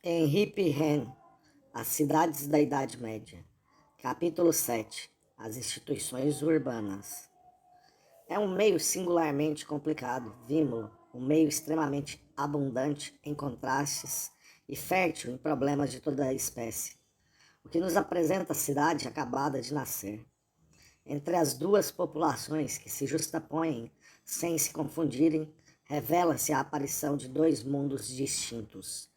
Henri Pirenne, As Cidades da Idade Média. Capítulo 7. As Instituições Urbanas. É um meio singularmente complicado, vimos-lo, um meio extremamente abundante em contrastes e fértil em problemas de toda a espécie, o que nos apresenta a cidade acabada de nascer. Entre as duas populações que se justapõem sem se confundirem, revela-se a aparição de dois mundos distintos.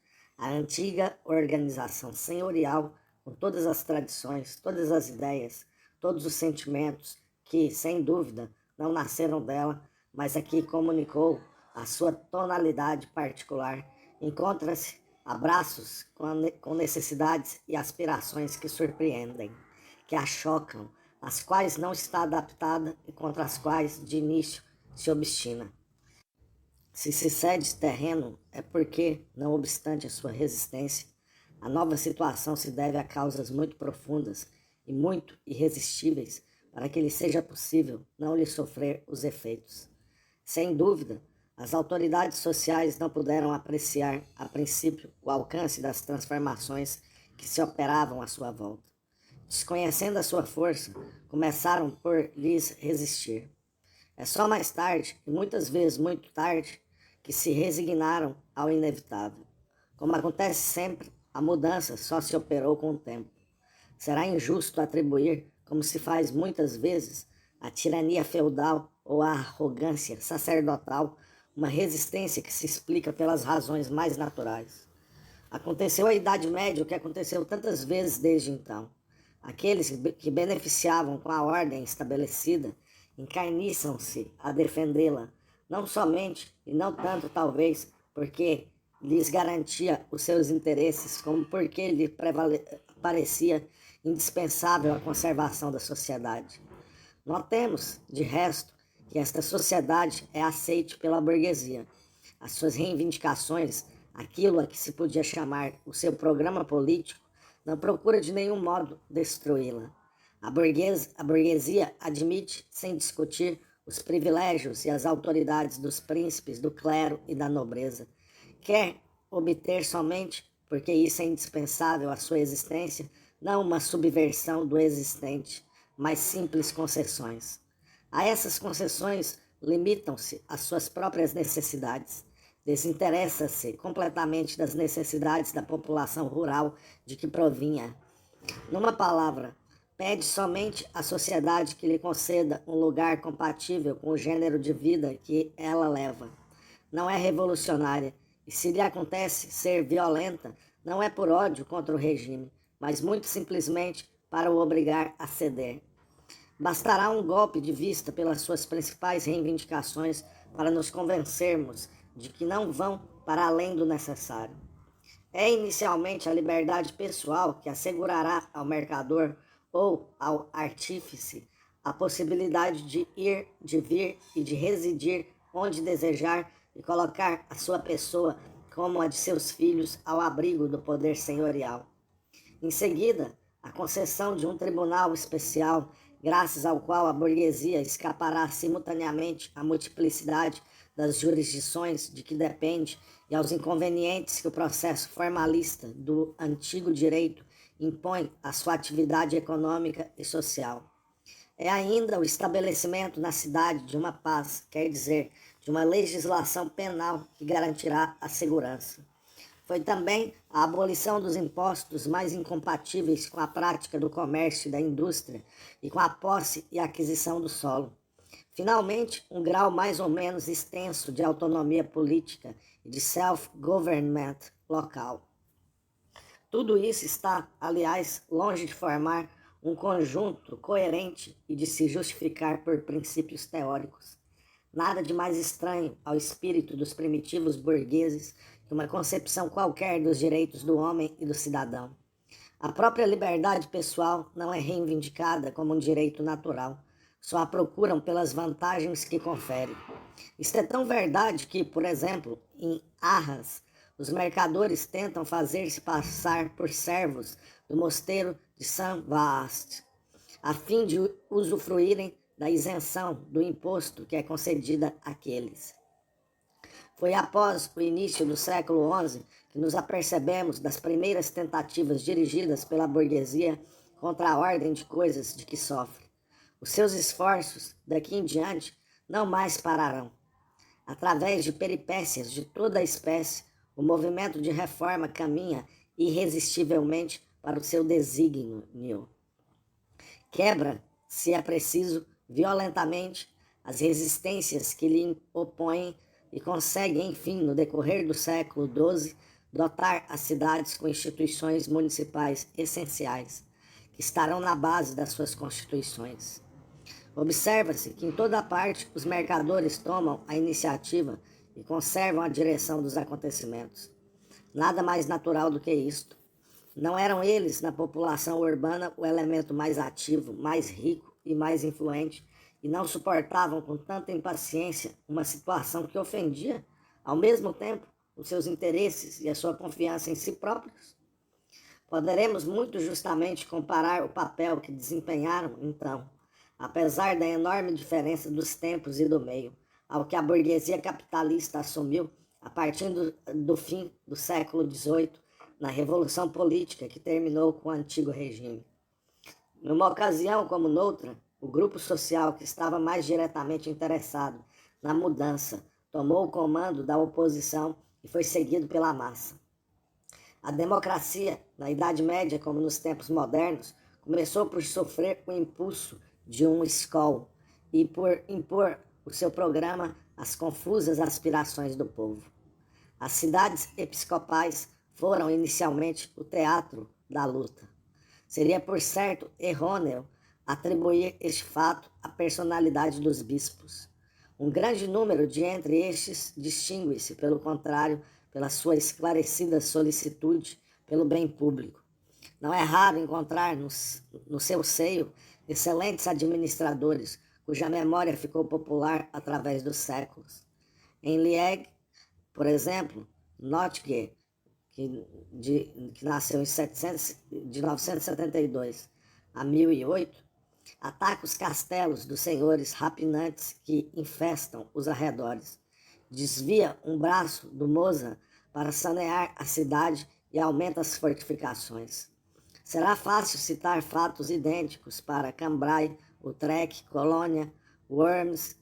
A antiga organização senhorial, com todas as tradições, todas as ideias, todos os sentimentos, que, sem dúvida, não nasceram dela, mas a que comunicou a sua tonalidade particular, encontra-se a braços com necessidades e aspirações que surpreendem, que a chocam, às quais não está adaptada e contra as quais, de início, se obstina. Se cede terreno, é porque, não obstante a sua resistência, a nova situação se deve a causas muito profundas e muito irresistíveis para que lhe seja possível não lhe sofrer os efeitos. Sem dúvida, as autoridades sociais não puderam apreciar, a princípio, o alcance das transformações que se operavam à sua volta. Desconhecendo a sua força, começaram por lhes resistir. É só mais tarde, e muitas vezes muito tarde, que se resignaram ao inevitável. Como acontece sempre, a mudança só se operou com o tempo. Será injusto atribuir, como se faz muitas vezes, à tirania feudal ou à arrogância sacerdotal uma resistência que se explica pelas razões mais naturais. Aconteceu à Idade Média o que aconteceu tantas vezes desde então. Aqueles que beneficiavam com a ordem estabelecida encarniçam-se a defendê-la, não somente e não tanto talvez porque lhes garantia os seus interesses, como porque lhe parecia indispensável a conservação da sociedade. Notemos, de resto, que esta sociedade é aceite pela burguesia. As suas reivindicações, aquilo a que se podia chamar o seu programa político, não procura de nenhum modo destruí-la. A burguesia admite, sem discutir, os privilégios e as autoridades dos príncipes, do clero e da nobreza. Quer obter somente, porque isso é indispensável à sua existência, não uma subversão do existente, mas simples concessões. A essas concessões limitam-se às suas próprias necessidades. Desinteressa-se completamente das necessidades da população rural de que provinha. Numa palavra, pede somente à sociedade que lhe conceda um lugar compatível com o gênero de vida que ela leva. Não é revolucionária, e se lhe acontece ser violenta, não é por ódio contra o regime, mas muito simplesmente para o obrigar a ceder. Bastará um golpe de vista pelas suas principais reivindicações para nos convencermos de que não vão para além do necessário. É inicialmente a liberdade pessoal que assegurará ao mercador ou ao artífice a possibilidade de ir, de vir e de residir onde desejar e colocar a sua pessoa, como a de seus filhos, ao abrigo do poder senhorial. Em seguida, a concessão de um tribunal especial, graças ao qual a burguesia escapará simultaneamente à multiplicidade das jurisdições de que depende e aos inconvenientes que o processo formalista do antigo direito impõe à sua atividade econômica e social. É ainda o estabelecimento na cidade de uma paz, quer dizer, de uma legislação penal que garantirá a segurança. Foi também a abolição dos impostos mais incompatíveis com a prática do comércio e da indústria e com a posse e aquisição do solo. Finalmente, um grau mais ou menos extenso de autonomia política e de self-government local. Tudo isso está, aliás, longe de formar um conjunto coerente e de se justificar por princípios teóricos. Nada de mais estranho ao espírito dos primitivos burgueses que uma concepção qualquer dos direitos do homem e do cidadão. A própria liberdade pessoal não é reivindicada como um direito natural, só a procuram pelas vantagens que confere. Isto é tão verdade que, por exemplo, em Arras, os mercadores tentam fazer-se passar por servos do mosteiro de Saint-Vaast, a fim de usufruírem da isenção do imposto que é concedida àqueles. Foi após o início do século XI que nos apercebemos das primeiras tentativas dirigidas pela burguesia contra a ordem de coisas de que sofre. Os seus esforços, daqui em diante, não mais pararão. Através de peripécias de toda a espécie, o movimento de reforma caminha irresistivelmente para o seu desígnio. Quebra, se é preciso, violentamente as resistências que lhe opõem e consegue, enfim, no decorrer do século XII, dotar as cidades com instituições municipais essenciais, que estarão na base das suas constituições. Observa-se que em toda parte os mercadores tomam a iniciativa e conservam a direção dos acontecimentos. Nada mais natural do que isto. Não eram eles, na população urbana, o elemento mais ativo, mais rico e mais influente, e não suportavam com tanta impaciência uma situação que ofendia, ao mesmo tempo, os seus interesses e a sua confiança em si próprios? Poderemos muito justamente comparar o papel que desempenharam, então, apesar da enorme diferença dos tempos e do meio, ao que a burguesia capitalista assumiu a partir do fim do século XVIII, na Revolução Política que terminou com o antigo regime. Numa ocasião como noutra, o grupo social que estava mais diretamente interessado na mudança tomou o comando da oposição e foi seguido pela massa. A democracia, na Idade Média como nos tempos modernos, começou por sofrer o impulso de um escol e por impor o seu programa às confusas aspirações do povo. As cidades episcopais foram inicialmente o teatro da luta. Seria, por certo, errôneo atribuir este fato à personalidade dos bispos. Um grande número de entre estes distingue-se, pelo contrário, pela sua esclarecida solicitude pelo bem público. Não é raro encontrar no seu seio excelentes administradores, cuja memória ficou popular através dos séculos. Em Liège, por exemplo, Nottinger, que nasceu de 972 a 1008, ataca os castelos dos senhores rapinantes que infestam os arredores. Desvia um braço do Mosa para sanear a cidade e aumenta as fortificações. Será fácil citar fatos idênticos para Cambrai, Utrecht, Colônia, Worms,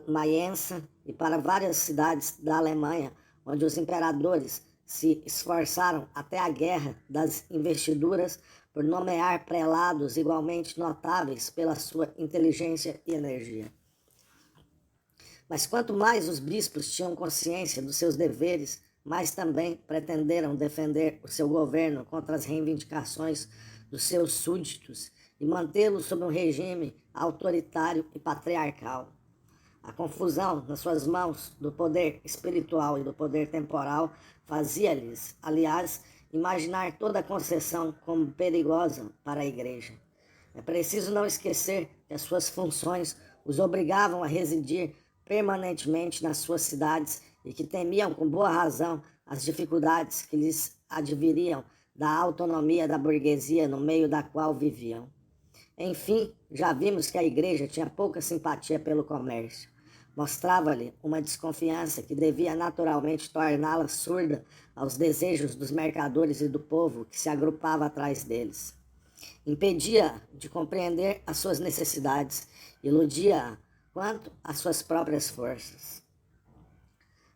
Maiença e para várias cidades da Alemanha, onde os imperadores se esforçaram até a guerra das investiduras por nomear prelados igualmente notáveis pela sua inteligência e energia. Mas quanto mais os bispos tinham consciência dos seus deveres, mais também pretenderam defender o seu governo contra as reivindicações dos seus súditos e mantê-lo sob um regime autoritário e patriarcal. A confusão nas suas mãos do poder espiritual e do poder temporal fazia-lhes, aliás, imaginar toda a concessão como perigosa para a Igreja. É preciso não esquecer que as suas funções os obrigavam a residir permanentemente nas suas cidades e que temiam com boa razão as dificuldades que lhes adviriam da autonomia da burguesia no meio da qual viviam. Enfim, já vimos que a Igreja tinha pouca simpatia pelo comércio. Mostrava-lhe uma desconfiança que devia naturalmente torná-la surda aos desejos dos mercadores e do povo que se agrupava atrás deles. Impedia-a de compreender as suas necessidades, iludia-a quanto às suas próprias forças.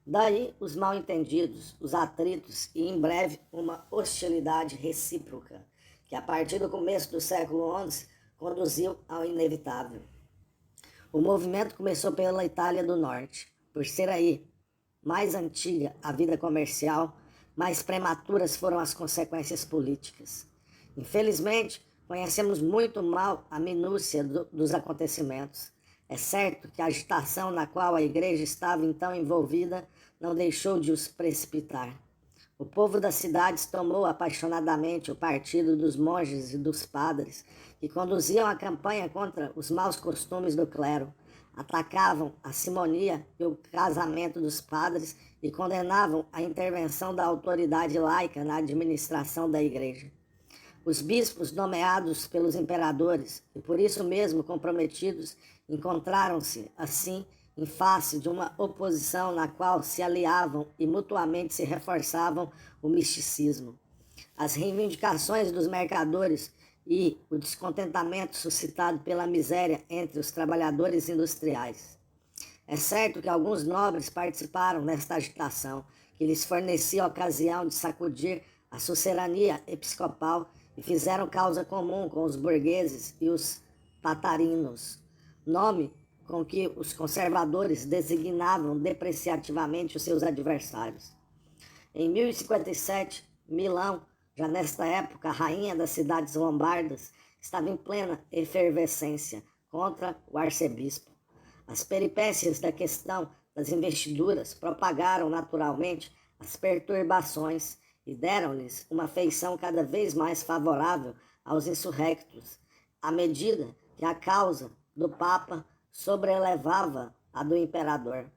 Daí os mal-entendidos, os atritos e, em breve, uma hostilidade recíproca, que a partir do começo do século XI conduziu ao inevitável. O movimento começou pela Itália do Norte, por ser aí mais antiga a vida comercial, mais prematuras foram as consequências políticas. Infelizmente, conhecemos muito mal a minúcia dos acontecimentos. É certo que a agitação na qual a Igreja estava então envolvida não deixou de os precipitar. O povo das cidades tomou apaixonadamente o partido dos monges e dos padres, que conduziam a campanha contra os maus costumes do clero, atacavam a simonia e o casamento dos padres e condenavam a intervenção da autoridade laica na administração da Igreja. Os bispos nomeados pelos imperadores, e por isso mesmo comprometidos, encontraram-se, assim, em face de uma oposição na qual se aliavam e mutuamente se reforçavam o misticismo, as reivindicações dos mercadores e o descontentamento suscitado pela miséria entre os trabalhadores industriais. É certo que alguns nobres participaram nesta agitação, que lhes fornecia a ocasião de sacudir a sucerania episcopal e fizeram causa comum com os burgueses e os patarinos, nome com que os conservadores designavam depreciativamente os seus adversários. Em 1057, Milão, já nesta época a rainha das cidades lombardas, estava em plena efervescência contra o arcebispo. As peripécias da questão das investiduras propagaram naturalmente as perturbações e deram-lhes uma feição cada vez mais favorável aos insurrectos, à medida que a causa do Papa sobrelevava a do imperador.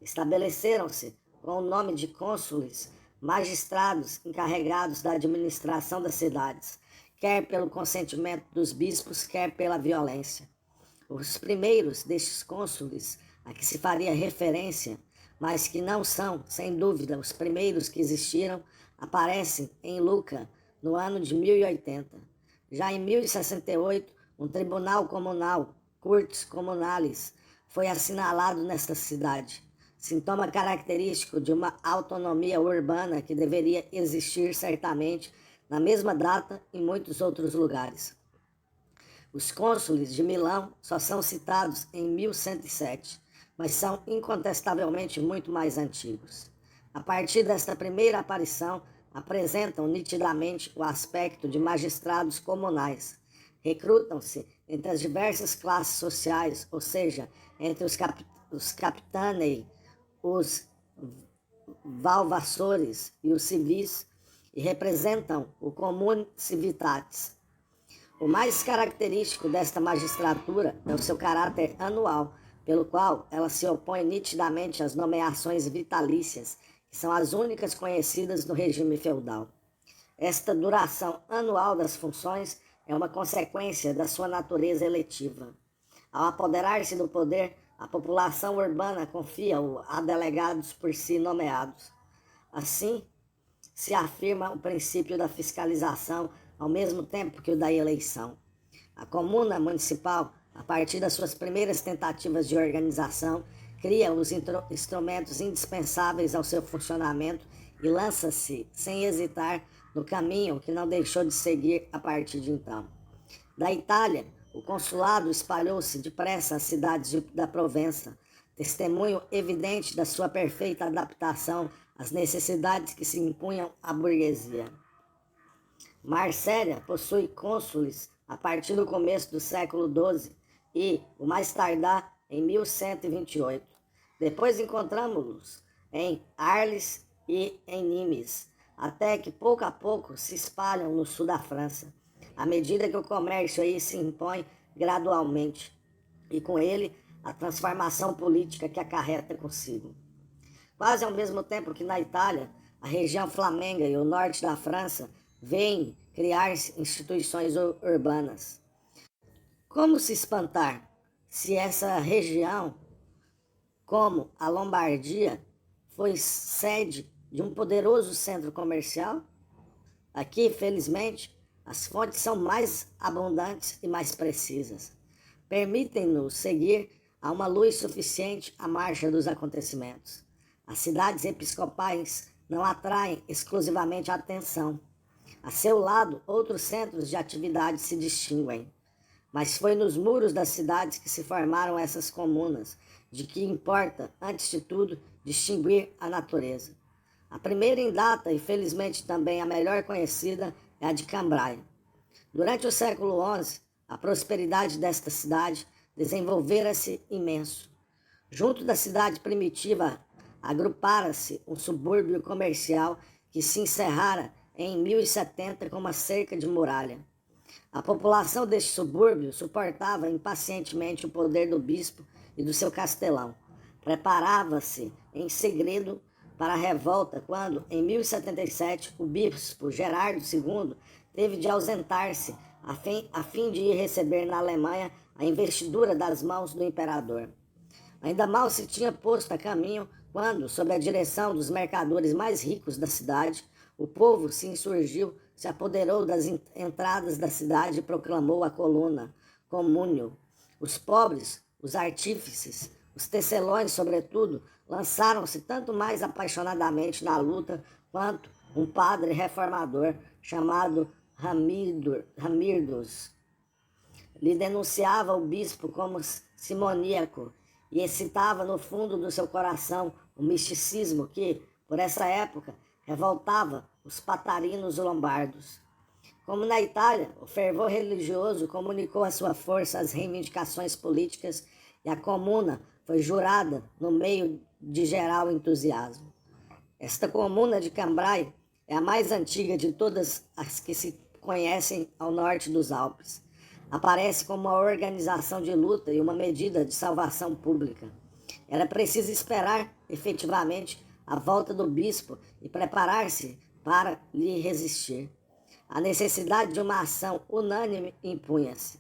Estabeleceram-se, com o nome de cônsules, magistrados encarregados da administração das cidades, quer pelo consentimento dos bispos, quer pela violência. Os primeiros destes cônsules a que se faria referência, mas que não são, sem dúvida, os primeiros que existiram, aparecem em Lucca, no ano de 1080. Já em 1068, um tribunal comunal, Curtis Comunalis, foi assinalado nesta cidade, sintoma característico de uma autonomia urbana que deveria existir certamente na mesma data em muitos outros lugares. Os cônsules de Milão só são citados em 1107, mas são incontestavelmente muito mais antigos. A partir desta primeira aparição, apresentam nitidamente o aspecto de magistrados comunais. Recrutam-se entre as diversas classes sociais, ou seja, entre os capitanei, os valvassores e os civis, e representam o comune civitatis. O mais característico desta magistratura é o seu caráter anual, pelo qual ela se opõe nitidamente às nomeações vitalícias, que são as únicas conhecidas no regime feudal. Esta duração anual das funções é uma consequência da sua natureza eletiva. Ao apoderar-se do poder, a população urbana confia-o a delegados por si nomeados. Assim, se afirma o princípio da fiscalização ao mesmo tempo que o da eleição. A comuna municipal, a partir das suas primeiras tentativas de organização, cria os instrumentos indispensáveis ao seu funcionamento e lança-se, sem hesitar, no caminho que não deixou de seguir a partir de então. Da Itália, o consulado espalhou-se depressa às cidades da Provença, testemunho evidente da sua perfeita adaptação às necessidades que se impunham à burguesia. Marsella possui cônsules a partir do começo do século XII e, o mais tardar, em 1128. Depois encontramos-los em Arles e em Nimes, até que pouco a pouco se espalham no sul da França, à medida que o comércio aí se impõe gradualmente, e com ele a transformação política que acarreta consigo. Quase ao mesmo tempo que na Itália, a região flamenga e o norte da França veem criar-se instituições urbanas. Como se espantar se essa região, como a Lombardia, foi sede de um poderoso centro comercial? Aqui, felizmente, as fontes são mais abundantes e mais precisas. Permitem-nos seguir a uma luz suficiente a marcha dos acontecimentos. As cidades episcopais não atraem exclusivamente a atenção. A seu lado, outros centros de atividade se distinguem. Mas foi nos muros das cidades que se formaram essas comunas, de que importa, antes de tudo, distinguir a natureza. A primeira em data, e felizmente também a melhor conhecida, é a de Cambrai. Durante o século XI, a prosperidade desta cidade desenvolvera-se imenso. Junto da cidade primitiva, agrupara-se um subúrbio comercial que se encerrara em 1070 com uma cerca de muralha. A população deste subúrbio suportava impacientemente o poder do bispo e do seu castelão. Preparava-se em segredo para a revolta quando, em 1077, o bispo Gerardo II teve de ausentar-se a fim de ir receber na Alemanha a investidura das mãos do imperador. Ainda mal se tinha posto a caminho quando, sob a direção dos mercadores mais ricos da cidade, o povo se insurgiu, se apoderou das entradas da cidade e proclamou a coluna, comúnio. Os pobres, os artífices, os tecelões, sobretudo, lançaram-se tanto mais apaixonadamente na luta quanto um padre reformador chamado Ramirdos lhe denunciava o bispo como simoníaco e excitava no fundo do seu coração o misticismo que, por essa época, revoltava os patarinos lombardos. Como na Itália, o fervor religioso comunicou a sua força às reivindicações políticas e a comuna foi jurada no meio de geral entusiasmo. Esta comuna de Cambrai é a mais antiga de todas as que se conhecem ao norte dos Alpes. Aparece como uma organização de luta e uma medida de salvação pública. Era preciso esperar, efetivamente, a volta do bispo e preparar-se para lhe resistir. A necessidade de uma ação unânime impunha-se.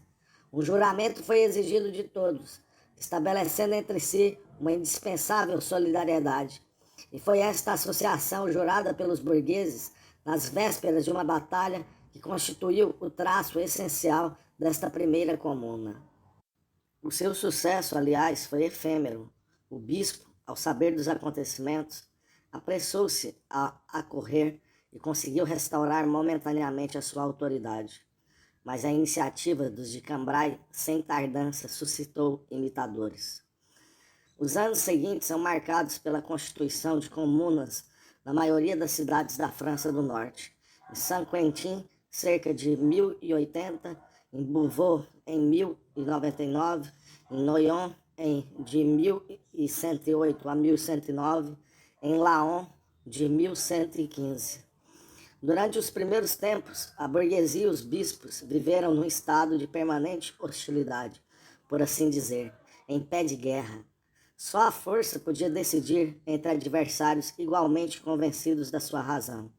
Um juramento foi exigido de todos, estabelecendo entre si uma indispensável solidariedade. E foi esta associação jurada pelos burgueses nas vésperas de uma batalha que constituiu o traço essencial desta primeira comuna. O seu sucesso, aliás, foi efêmero. O bispo, ao saber dos acontecimentos, apressou-se a acorrer e conseguiu restaurar momentaneamente a sua autoridade. Mas a iniciativa dos de Cambrai, sem tardança, suscitou imitadores. Os anos seguintes são marcados pela constituição de comunas na maioria das cidades da França do Norte. Em Saint-Quentin, cerca de 1080, em Beauvais, em 1099, em Noyon, de 1108 a 1109, em Laon, de 1115. Durante os primeiros tempos, a burguesia e os bispos viveram num estado de permanente hostilidade, por assim dizer, em pé de guerra. Só a força podia decidir entre adversários igualmente convencidos da sua razão.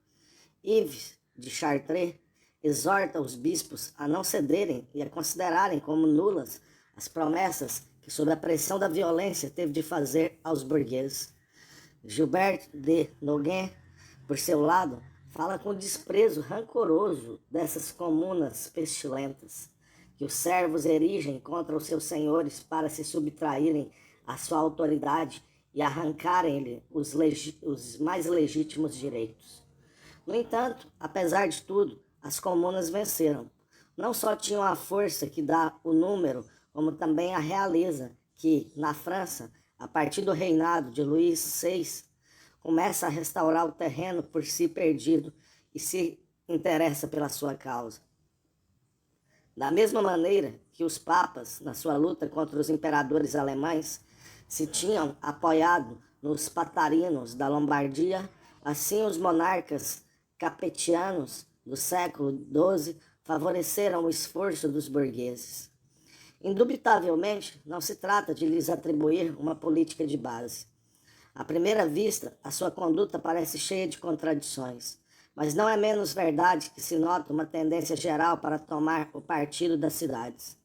Yves de Chartres exorta os bispos a não cederem e a considerarem como nulas as promessas que, sob a pressão da violência, teve de fazer aos burgueses. Gilbert de Nogent, por seu lado, fala com desprezo rancoroso dessas comunas pestilentas, que os servos erigem contra os seus senhores para se subtraírem à sua autoridade e arrancarem-lhe os mais legítimos direitos. No entanto, apesar de tudo, as comunas venceram. Não só tinham a força que dá o número, como também a realeza, que, na França, a partir do reinado de Luís VI, começa a restaurar o terreno por si perdido e se interessa pela sua causa. Da mesma maneira que os papas, na sua luta contra os imperadores alemães, se tinham apoiado nos patarinos da Lombardia, assim os monarcas capetianos do século XII favoreceram o esforço dos burgueses. Indubitavelmente, não se trata de lhes atribuir uma política de base. À primeira vista, a sua conduta parece cheia de contradições, mas não é menos verdade que se nota uma tendência geral para tomar o partido das cidades.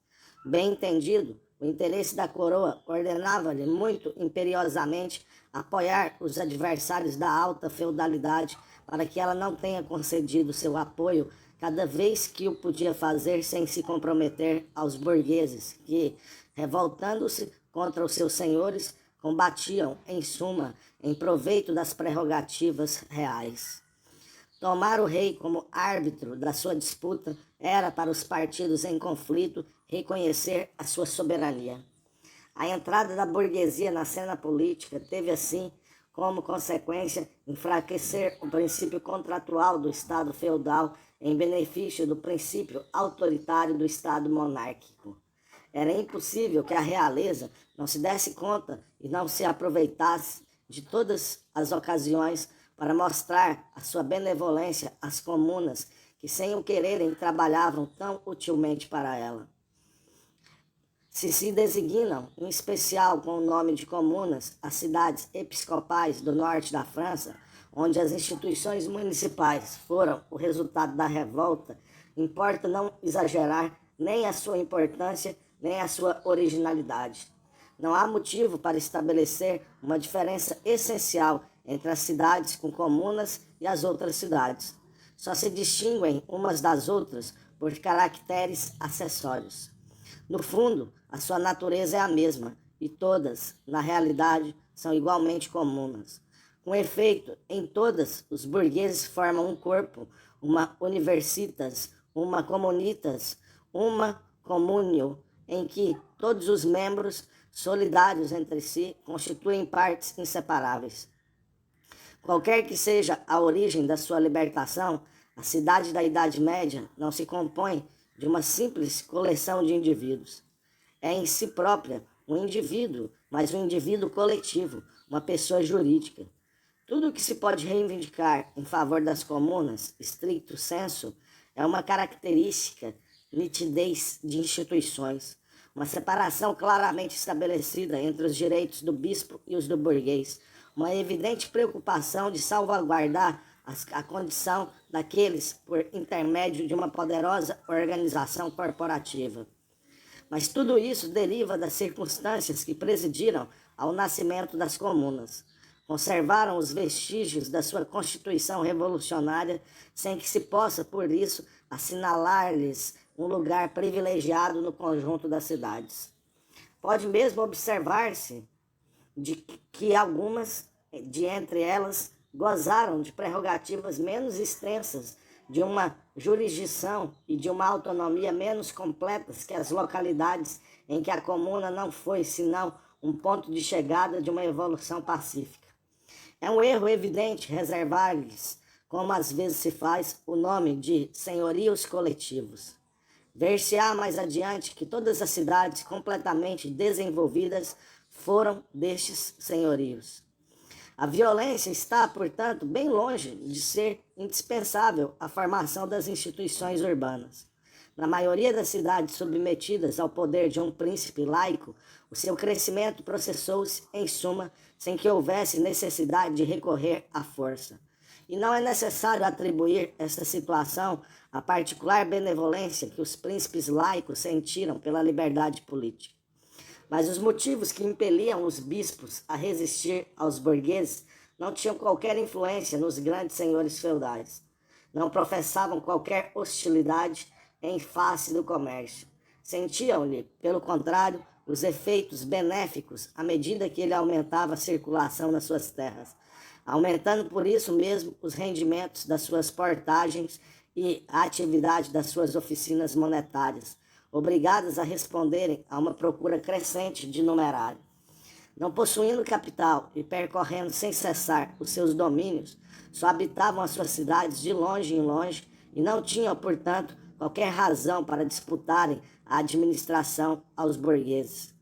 Bem entendido, o interesse da coroa ordenava-lhe muito imperiosamente apoiar os adversários da alta feudalidade para que ela não tenha concedido seu apoio cada vez que o podia fazer sem se comprometer aos burgueses que, revoltando-se contra os seus senhores, combatiam, em suma, em proveito das prerrogativas reais. Tomar o rei como árbitro da sua disputa era, para os partidos em conflito, reconhecer a sua soberania. A entrada da burguesia na cena política teve, assim, como consequência, enfraquecer o princípio contratual do Estado feudal em benefício do princípio autoritário do Estado monárquico. Era impossível que a realeza não se desse conta e não se aproveitasse de todas as ocasiões para mostrar a sua benevolência às comunas que, sem o quererem, trabalhavam tão utilmente para ela. Se designam, em especial com o nome de comunas, as cidades episcopais do norte da França, onde as instituições municipais foram o resultado da revolta, importa não exagerar nem a sua importância, nem a sua originalidade. Não há motivo para estabelecer uma diferença essencial entre as cidades com comunas e as outras cidades. Só se distinguem umas das outras por caracteres acessórios. No fundo, a sua natureza é a mesma, e todas, na realidade, são igualmente comunas. Com efeito, em todas, os burgueses formam um corpo, uma universitas, uma comunitas, uma communio, em que todos os membros, solidários entre si, constituem partes inseparáveis. Qualquer que seja a origem da sua libertação, a cidade da Idade Média não se compõe de uma simples coleção de indivíduos. É em si própria um indivíduo, mas um indivíduo coletivo, uma pessoa jurídica. Tudo o que se pode reivindicar em favor das comunas, stricto sensu, é uma característica, nitidez de instituições, uma separação claramente estabelecida entre os direitos do bispo e os do burguês, uma evidente preocupação de salvaguardar a condição daqueles por intermédio de uma poderosa organização corporativa. Mas tudo isso deriva das circunstâncias que presidiram ao nascimento das comunas. Conservaram os vestígios da sua constituição revolucionária sem que se possa, por isso, assinalar-lhes um lugar privilegiado no conjunto das cidades. Pode mesmo observar-se de que algumas de entre elas gozaram de prerrogativas menos extensas, de uma jurisdição e de uma autonomia menos completas que as localidades em que a comuna não foi senão um ponto de chegada de uma evolução pacífica. É um erro evidente reservar-lhes, como às vezes se faz, o nome de senhorios coletivos. Ver-se-á mais adiante que todas as cidades completamente desenvolvidas foram destes senhorios. A violência está, portanto, bem longe de ser indispensável à formação das instituições urbanas. Na maioria das cidades submetidas ao poder de um príncipe laico, o seu crescimento processou-se, em suma, sem que houvesse necessidade de recorrer à força. E não é necessário atribuir esta situação à particular benevolência que os príncipes laicos sentiram pela liberdade política. Mas os motivos que impeliam os bispos a resistir aos burgueses não tinham qualquer influência nos grandes senhores feudais. Não professavam qualquer hostilidade em face do comércio. Sentiam-lhe, pelo contrário, os efeitos benéficos à medida que ele aumentava a circulação nas suas terras, aumentando por isso mesmo os rendimentos das suas portagens e a atividade das suas oficinas monetárias, obrigadas a responderem a uma procura crescente de numerário. Não possuindo capital e percorrendo sem cessar os seus domínios, só habitavam as suas cidades de longe em longe e não tinham, portanto, qualquer razão para disputarem a administração aos burgueses.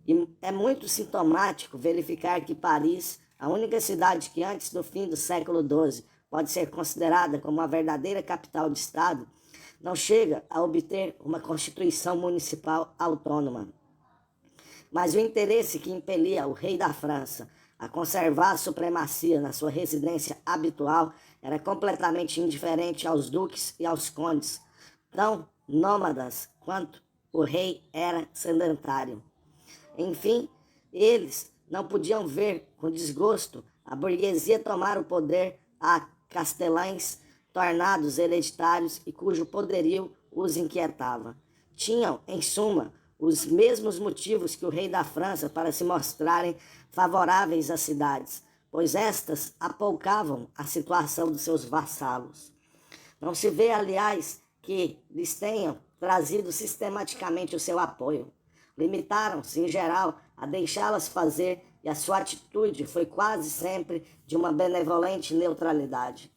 E é muito sintomático verificar que Paris, a única cidade que antes do fim do século XII pode ser considerada como a verdadeira capital de Estado, não chega a obter uma constituição municipal autônoma. Mas o interesse que impelia o rei da França a conservar a supremacia na sua residência habitual era completamente indiferente aos duques e aos condes, tão nômadas quanto o rei era sedentário. Enfim, eles não podiam ver com desgosto a burguesia tomar o poder a castelães tornados hereditários e cujo poderio os inquietava. Tinham, em suma, os mesmos motivos que o rei da França para se mostrarem favoráveis às cidades, pois estas apoucavam a situação dos seus vassalos. Não se vê, aliás, que lhes tenham trazido sistematicamente o seu apoio. Limitaram-se, em geral, a deixá-las fazer e a sua atitude foi quase sempre de uma benevolente neutralidade.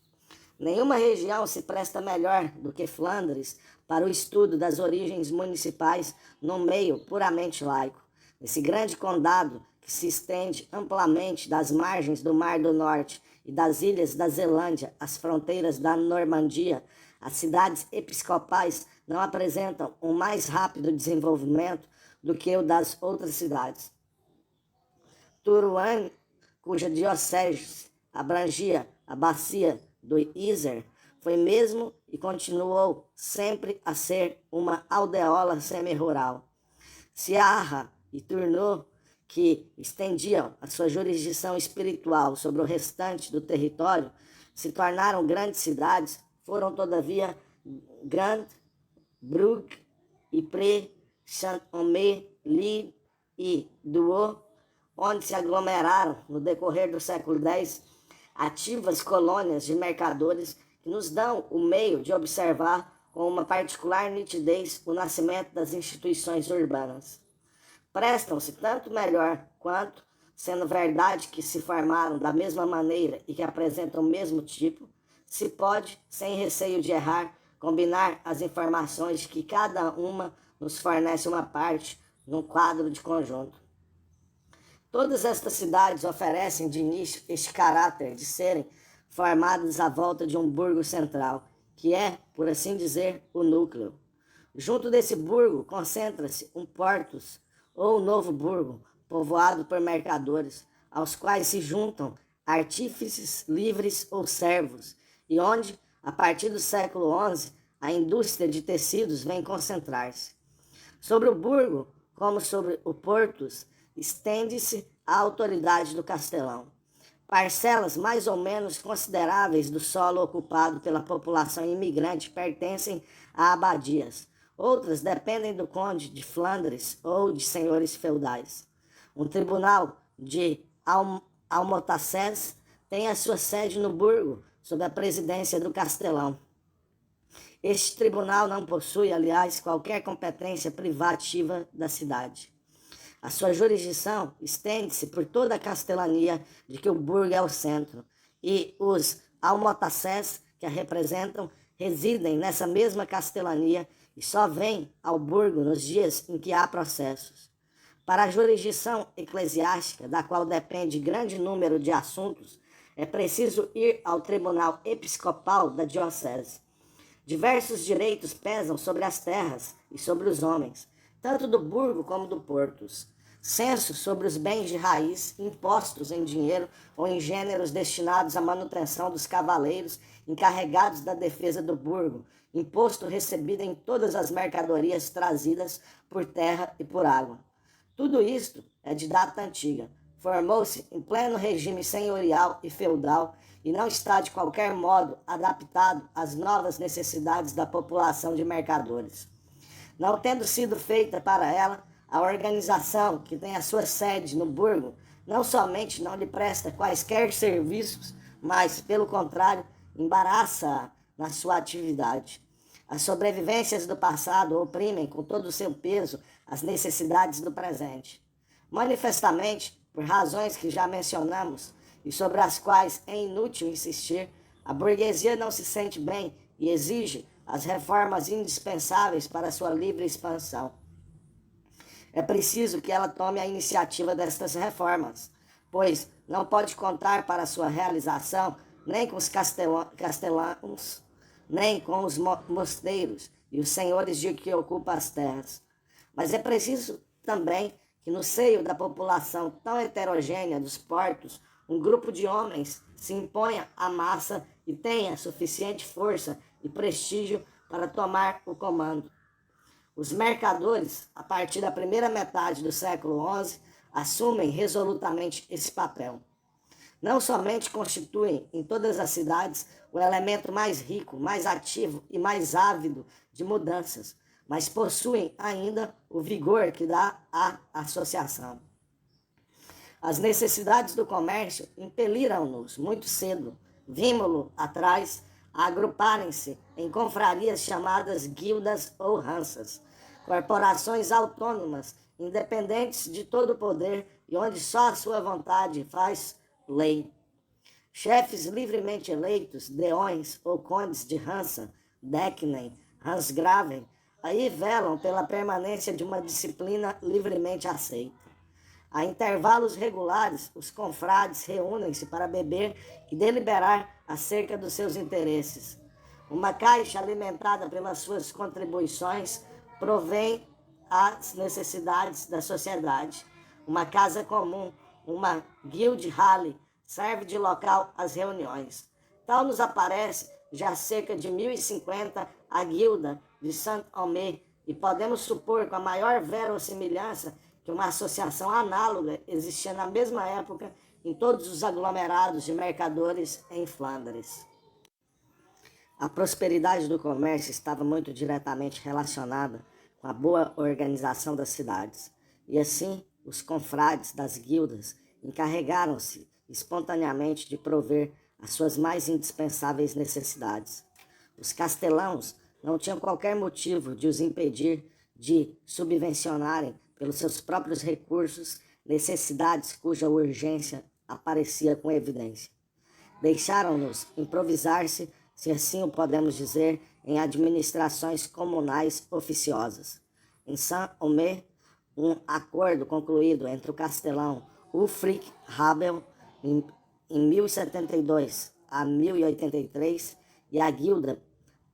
Nenhuma região se presta melhor do que Flandres para o estudo das origens municipais num meio puramente laico. Esse grande condado, que se estende amplamente das margens do Mar do Norte e das ilhas da Zelândia às fronteiras da Normandia, as cidades episcopais não apresentam um mais rápido desenvolvimento do que o das outras cidades. Turuan, cuja diocese abrangia a bacia do Iser, foi mesmo e continuou sempre a ser uma aldeola semi-rural. Ceará e Tournon, que estendiam a sua jurisdição espiritual sobre o restante do território, se tornaram grandes cidades, foram, todavia, Grand, Brugge, Ypres, Saint-Omer, Lille e Douai, onde se aglomeraram, no decorrer do século X, ativas colônias de mercadores que nos dão o meio de observar com uma particular nitidez o nascimento das instituições urbanas. Prestam-se tanto melhor quanto, sendo verdade que se formaram da mesma maneira e que apresentam o mesmo tipo, se pode, sem receio de errar, combinar as informações de que cada uma nos fornece uma parte num quadro de conjunto. Todas estas cidades oferecem de início este caráter de serem formadas à volta de um burgo central, que é, por assim dizer, o núcleo. Junto desse burgo concentra-se um portus, ou novo burgo, povoado por mercadores, aos quais se juntam artífices livres ou servos, e onde, a partir do século XI, a indústria de tecidos vem concentrar-se. Sobre o burgo, como sobre o portus, estende-se a autoridade do castelão. Parcelas mais ou menos consideráveis do solo ocupado pela população imigrante pertencem a abadias. Outras dependem do conde de Flandres ou de senhores feudais. Um tribunal de Almotacés tem a sua sede no burgo, sob a presidência do castelão. Este tribunal não possui, aliás, qualquer competência privativa da cidade. A sua jurisdição estende-se por toda a castelania de que o burgo é o centro, e os almotacés que a representam residem nessa mesma castelania e só vêm ao burgo nos dias em que há processos. Para a jurisdição eclesiástica, da qual depende grande número de assuntos, é preciso ir ao tribunal episcopal da diocese. Diversos direitos pesam sobre as terras e sobre os homens, tanto do burgo como do portus. Censos sobre os bens de raiz, impostos em dinheiro ou em gêneros destinados à manutenção dos cavaleiros encarregados da defesa do burgo, imposto recebido em todas as mercadorias trazidas por terra e por água. Tudo isto é de data antiga. Formou-se em pleno regime senhorial e feudal e não está de qualquer modo adaptado às novas necessidades da população de mercadores. Não tendo sido feita para ela, a organização que tem a sua sede no burgo não somente não lhe presta quaisquer serviços, mas, pelo contrário, embaraça-a na sua atividade. As sobrevivências do passado oprimem com todo o seu peso as necessidades do presente. Manifestamente, por razões que já mencionamos e sobre as quais é inútil insistir, a burguesia não se sente bem e exige as reformas indispensáveis para sua livre expansão. É preciso que ela tome a iniciativa destas reformas, pois não pode contar para sua realização nem com os castelãos, nem com os mosteiros e os senhores de que ocupam as terras. Mas é preciso também que no seio da população tão heterogênea dos portos, um grupo de homens se imponha à massa e tenha suficiente força e prestígio para tomar o comando. Os mercadores, a partir da primeira metade do século XI, assumem resolutamente esse papel. Não somente constituem em todas as cidades o elemento mais rico, mais ativo e mais ávido de mudanças, mas possuem ainda o vigor que dá à associação. As necessidades do comércio impeliram-nos muito cedo, vimos-lo atrás, a agruparem-se em confrarias chamadas guildas ou ransas, corporações autônomas, independentes de todo o poder e onde só a sua vontade faz lei. Chefes livremente eleitos, deões ou condes de Hansa, Decknen, Hansgraven, aí velam pela permanência de uma disciplina livremente aceita. A intervalos regulares, os confrades reúnem-se para beber e deliberar acerca dos seus interesses. Uma caixa alimentada pelas suas contribuições provém às necessidades da sociedade. Uma casa comum, uma guild-hall, serve de local às reuniões. Tal nos aparece já cerca de 1050 a guilda de Saint-Omer, e podemos supor com a maior verossimilhança que uma associação análoga existia na mesma época em todos os aglomerados de mercadores em Flandres. A prosperidade do comércio estava muito diretamente relacionada com a boa organização das cidades, e assim os confrades das guildas encarregaram-se espontaneamente de prover as suas mais indispensáveis necessidades. Os castelãos não tinham qualquer motivo de os impedir de subvencionarem pelos seus próprios recursos necessidades cuja urgência aparecia com evidência. Deixaram-nos improvisar-se, se assim o podemos dizer, em administrações comunais oficiosas. Em Saint-Omer, um acordo concluído entre o castelão Ulfric Rabel em 1072 a 1083 e a guilda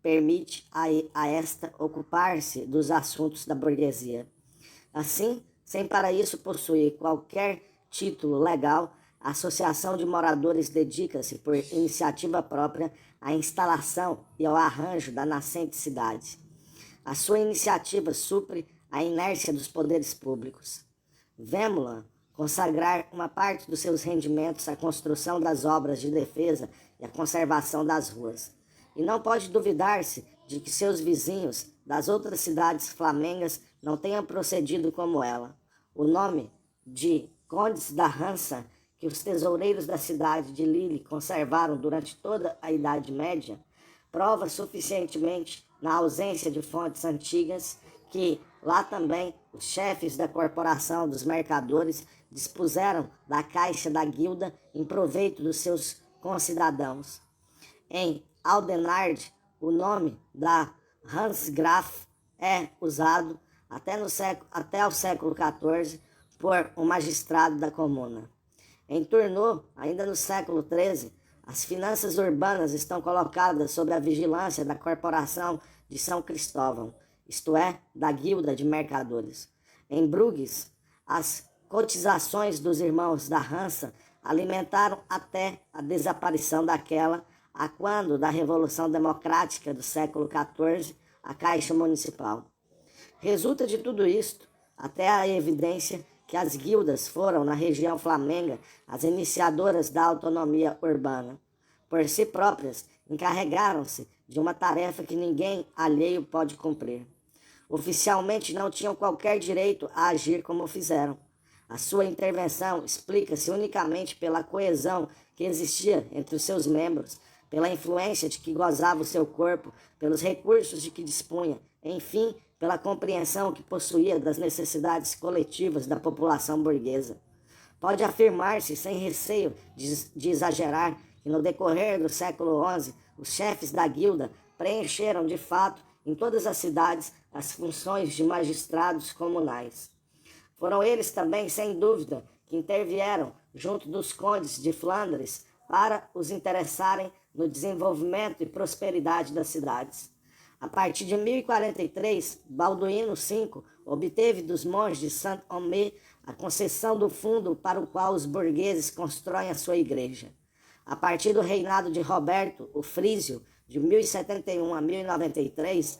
permite a esta ocupar-se dos assuntos da burguesia. Assim, sem para isso possuir qualquer título legal, a Associação de Moradores dedica-se, por iniciativa própria, à instalação e ao arranjo da nascente cidade. A sua iniciativa supre a inércia dos poderes públicos. Vemo-la consagrar uma parte dos seus rendimentos à construção das obras de defesa e à conservação das ruas. E não pode duvidar-se de que seus vizinhos das outras cidades flamengas não tenham procedido como ela. O nome de Condes da Hansa, que os tesoureiros da cidade de Lille conservaram durante toda a Idade Média, prova suficientemente, na ausência de fontes antigas, que lá também os chefes da corporação dos mercadores dispuseram da caixa da guilda em proveito dos seus concidadãos. Em Audenarde, o nome da Hansgraf é usado até ao século XIV por um magistrado da comuna. Em Tournai, ainda no século XIII, as finanças urbanas estão colocadas sob a vigilância da Corporação de São Cristóvão, isto é, da Guilda de Mercadores. Em Bruges, as cotizações dos irmãos da Hansa alimentaram até a desaparição daquela, a quando da Revolução Democrática do século XIV, a Caixa Municipal. Resulta de tudo isto, até a evidência que as guildas foram, na região flamenga, as iniciadoras da autonomia urbana. Por si próprias, encarregaram-se de uma tarefa que ninguém alheio pode cumprir. Oficialmente não tinham qualquer direito a agir como fizeram. A sua intervenção explica-se unicamente pela coesão que existia entre os seus membros, pela influência de que gozava o seu corpo, pelos recursos de que dispunha, enfim, pela compreensão que possuía das necessidades coletivas da população burguesa. Pode afirmar-se, sem receio de exagerar, que no decorrer do século XI, os chefes da guilda preencheram de fato, em todas as cidades, as funções de magistrados comunais. Foram eles também, sem dúvida, que intervieram junto dos condes de Flandres para os interessarem no desenvolvimento e prosperidade das cidades. A partir de 1043, Balduíno V obteve dos monges de Saint-Omer a concessão do fundo para o qual os burgueses constroem a sua igreja. A partir do reinado de Roberto, o Frísio, de 1071 a 1093,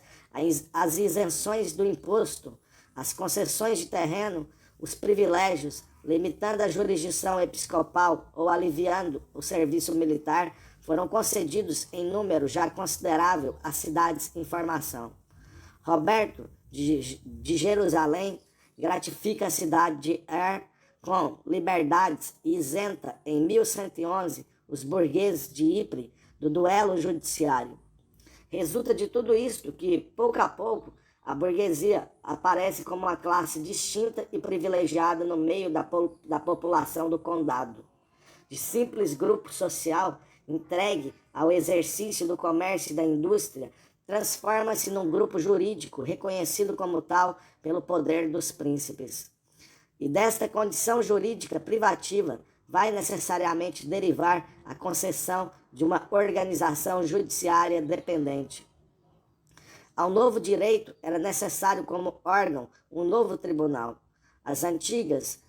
as isenções do imposto, as concessões de terreno, os privilégios, limitando a jurisdição episcopal ou aliviando o serviço militar, foram concedidos em número já considerável às cidades em formação. Roberto de Jerusalém gratifica a cidade de com liberdades e isenta em 1111 os burgueses de Ypres do duelo judiciário. Resulta de tudo isto que, pouco a pouco, a burguesia aparece como uma classe distinta e privilegiada no meio da população do condado. De simples grupo social entregue ao exercício do comércio e da indústria, transforma-se num grupo jurídico reconhecido como tal pelo poder dos príncipes. E desta condição jurídica privativa vai necessariamente derivar a concessão de uma organização judiciária dependente. Ao novo direito era necessário como órgão um novo tribunal. As antigas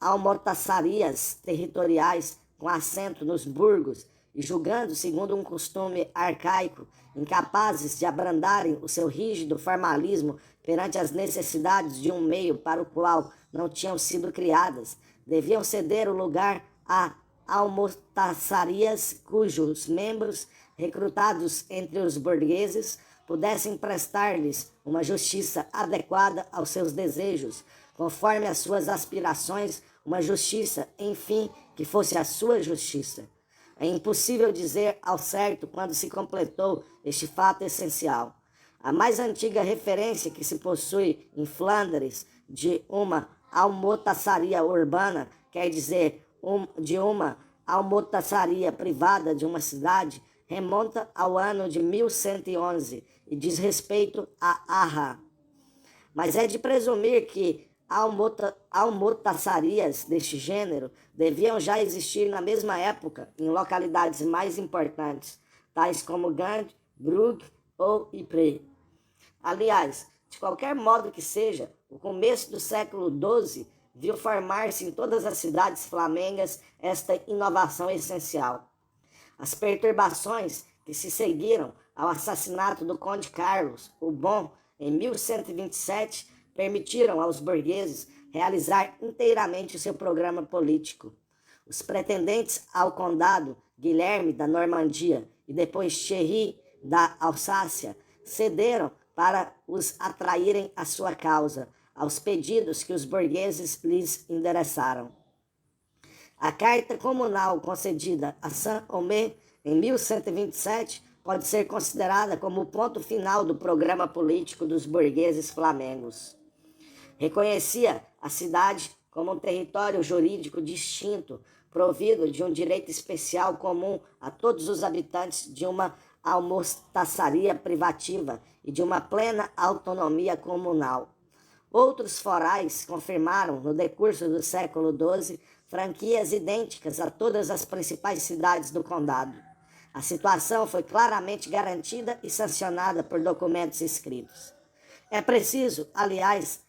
almortaçarias territoriais com assento nos burgos e julgando segundo um costume arcaico, incapazes de abrandarem o seu rígido formalismo perante as necessidades de um meio para o qual não tinham sido criadas, deviam ceder o lugar a almotaçarias cujos membros, recrutados entre os burgueses, pudessem prestar-lhes uma justiça adequada aos seus desejos, conforme as suas aspirações, uma justiça, enfim, que fosse a sua justiça. É impossível dizer ao certo quando se completou este fato essencial. A mais antiga referência que se possui em Flandres de uma almotaçaria urbana, quer dizer, de uma almotaçaria privada de uma cidade, remonta ao ano de 1111 e diz respeito a Arra. Mas é de presumir que almotaçarias deste gênero deviam já existir na mesma época em localidades mais importantes, tais como Gand, Brugge ou Ypres. Aliás, de qualquer modo que seja, o começo do século XII viu formar-se em todas as cidades flamengas esta inovação essencial. As perturbações que se seguiram ao assassinato do Conde Carlos o Bom em 1127 permitiram aos burgueses realizar inteiramente o seu programa político. Os pretendentes ao condado, Guilherme da Normandia e depois Thierry da Alsácia, cederam para os atraírem à sua causa, aos pedidos que os burgueses lhes endereçaram. A carta comunal concedida a Saint-Omer em 1127 pode ser considerada como o ponto final do programa político dos burgueses flamengos. Reconhecia a cidade como um território jurídico distinto, provido de um direito especial comum a todos os habitantes de uma almostaçaria privativa e de uma plena autonomia comunal. Outros forais confirmaram, no decurso do século XII, franquias idênticas a todas as principais cidades do condado. A situação foi claramente garantida e sancionada por documentos escritos. É preciso, aliás,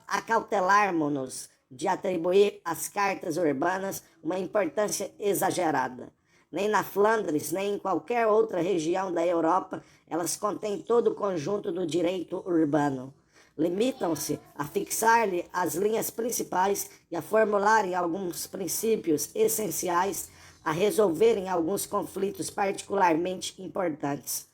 acautelarmos-nos de atribuir às cartas urbanas uma importância exagerada. Nem na Flandres, nem em qualquer outra região da Europa, elas contêm todo o conjunto do direito urbano. Limitam-se a fixar-lhe as linhas principais e a formularem alguns princípios essenciais, a resolverem alguns conflitos particularmente importantes.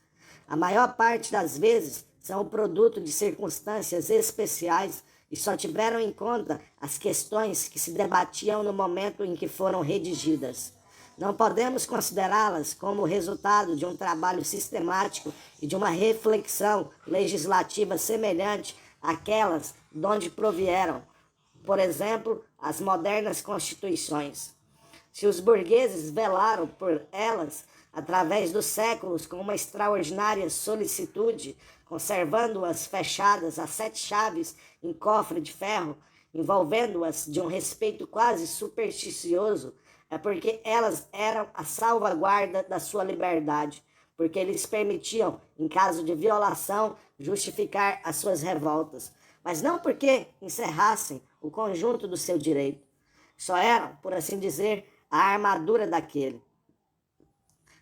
A maior parte das vezes são o produto de circunstâncias especiais e só tiveram em conta as questões que se debatiam no momento em que foram redigidas. Não podemos considerá-las como resultado de um trabalho sistemático e de uma reflexão legislativa semelhante àquelas de onde provieram, por exemplo, as modernas constituições. Se os burgueses velaram por elas através dos séculos com uma extraordinária solicitude, conservando-as fechadas a 7 chaves em cofre de ferro, envolvendo-as de um respeito quase supersticioso, é porque elas eram a salvaguarda da sua liberdade, porque lhes permitiam, em caso de violação, justificar as suas revoltas, mas não porque encerrassem o conjunto do seu direito. Só eram, por assim dizer, a armadura daquele.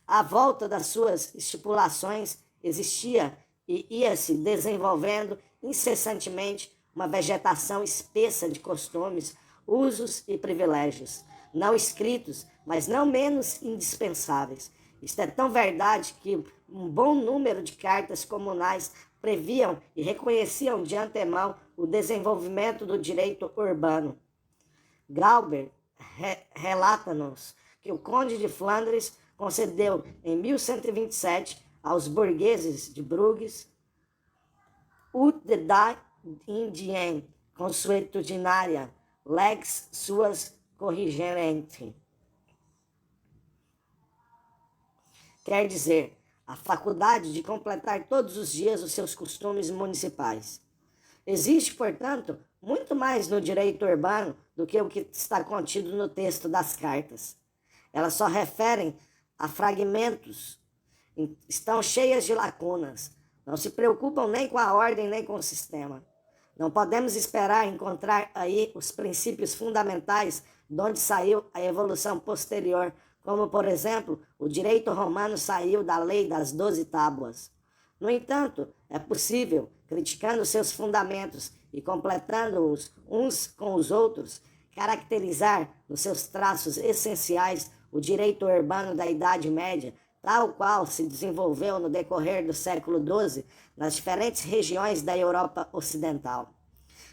À volta das suas estipulações existia e ia se desenvolvendo incessantemente uma vegetação espessa de costumes, usos e privilégios, não escritos, mas não menos indispensáveis. Isto é tão verdade que um bom número de cartas comunais previam e reconheciam de antemão o desenvolvimento do direito urbano. Glauber relata-nos que o conde de Flandres concedeu em 1127 aos burgueses de Bruges ut de da Indien consuetudinária lex suas corrigerenti. Quer dizer, a faculdade de completar todos os dias os seus costumes municipais. Existe, portanto, muito mais no direito urbano do que o que está contido no texto das cartas. Elas só referem a fragmentos, estão cheias de lacunas, não se preocupam nem com a ordem nem com o sistema. Não podemos esperar encontrar aí os princípios fundamentais de onde saiu a evolução posterior, como, por exemplo, o direito romano saiu da lei das 12 tábuas. No entanto, é possível, criticando seus fundamentos e completando-os uns com os outros, caracterizar nos seus traços essenciais o direito urbano da Idade Média, tal qual se desenvolveu no decorrer do século XII nas diferentes regiões da Europa Ocidental.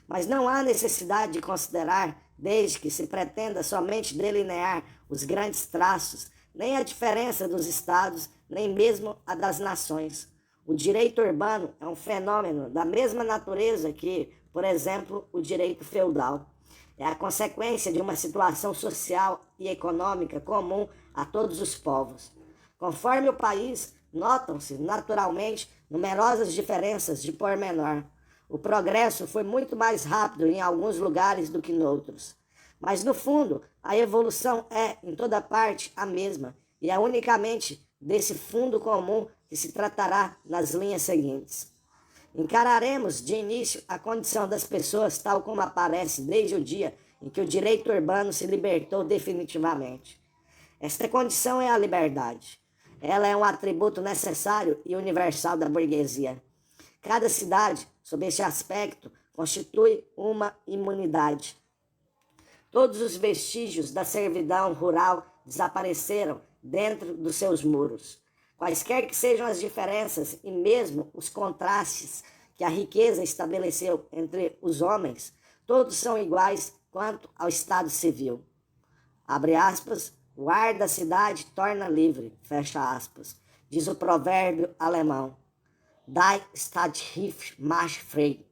Mas não há necessidade de considerar, desde que se pretenda somente delinear os grandes traços, nem a diferença dos estados, nem mesmo a das nações. O direito urbano é um fenômeno da mesma natureza que, por exemplo, o direito feudal. É a consequência de uma situação social e econômica comum a todos os povos. Conforme o país, notam-se, naturalmente, numerosas diferenças de pormenor. O progresso foi muito mais rápido em alguns lugares do que noutros. Mas, no fundo, a evolução é, em toda parte, a mesma, e é unicamente desse fundo comum que se tratará nas linhas seguintes. Encararemos, de início, a condição das pessoas tal como aparece desde o dia em que o direito urbano se libertou definitivamente. Esta condição é a liberdade. Ela é um atributo necessário e universal da burguesia. Cada cidade, sob este aspecto, constitui uma imunidade. Todos os vestígios da servidão rural desapareceram dentro dos seus muros. Quaisquer que sejam as diferenças e mesmo os contrastes que a riqueza estabeleceu entre os homens, todos são iguais quanto ao estado civil. Abre aspas, o ar da cidade torna livre, fecha aspas, diz o provérbio alemão. Die Stadt macht frei.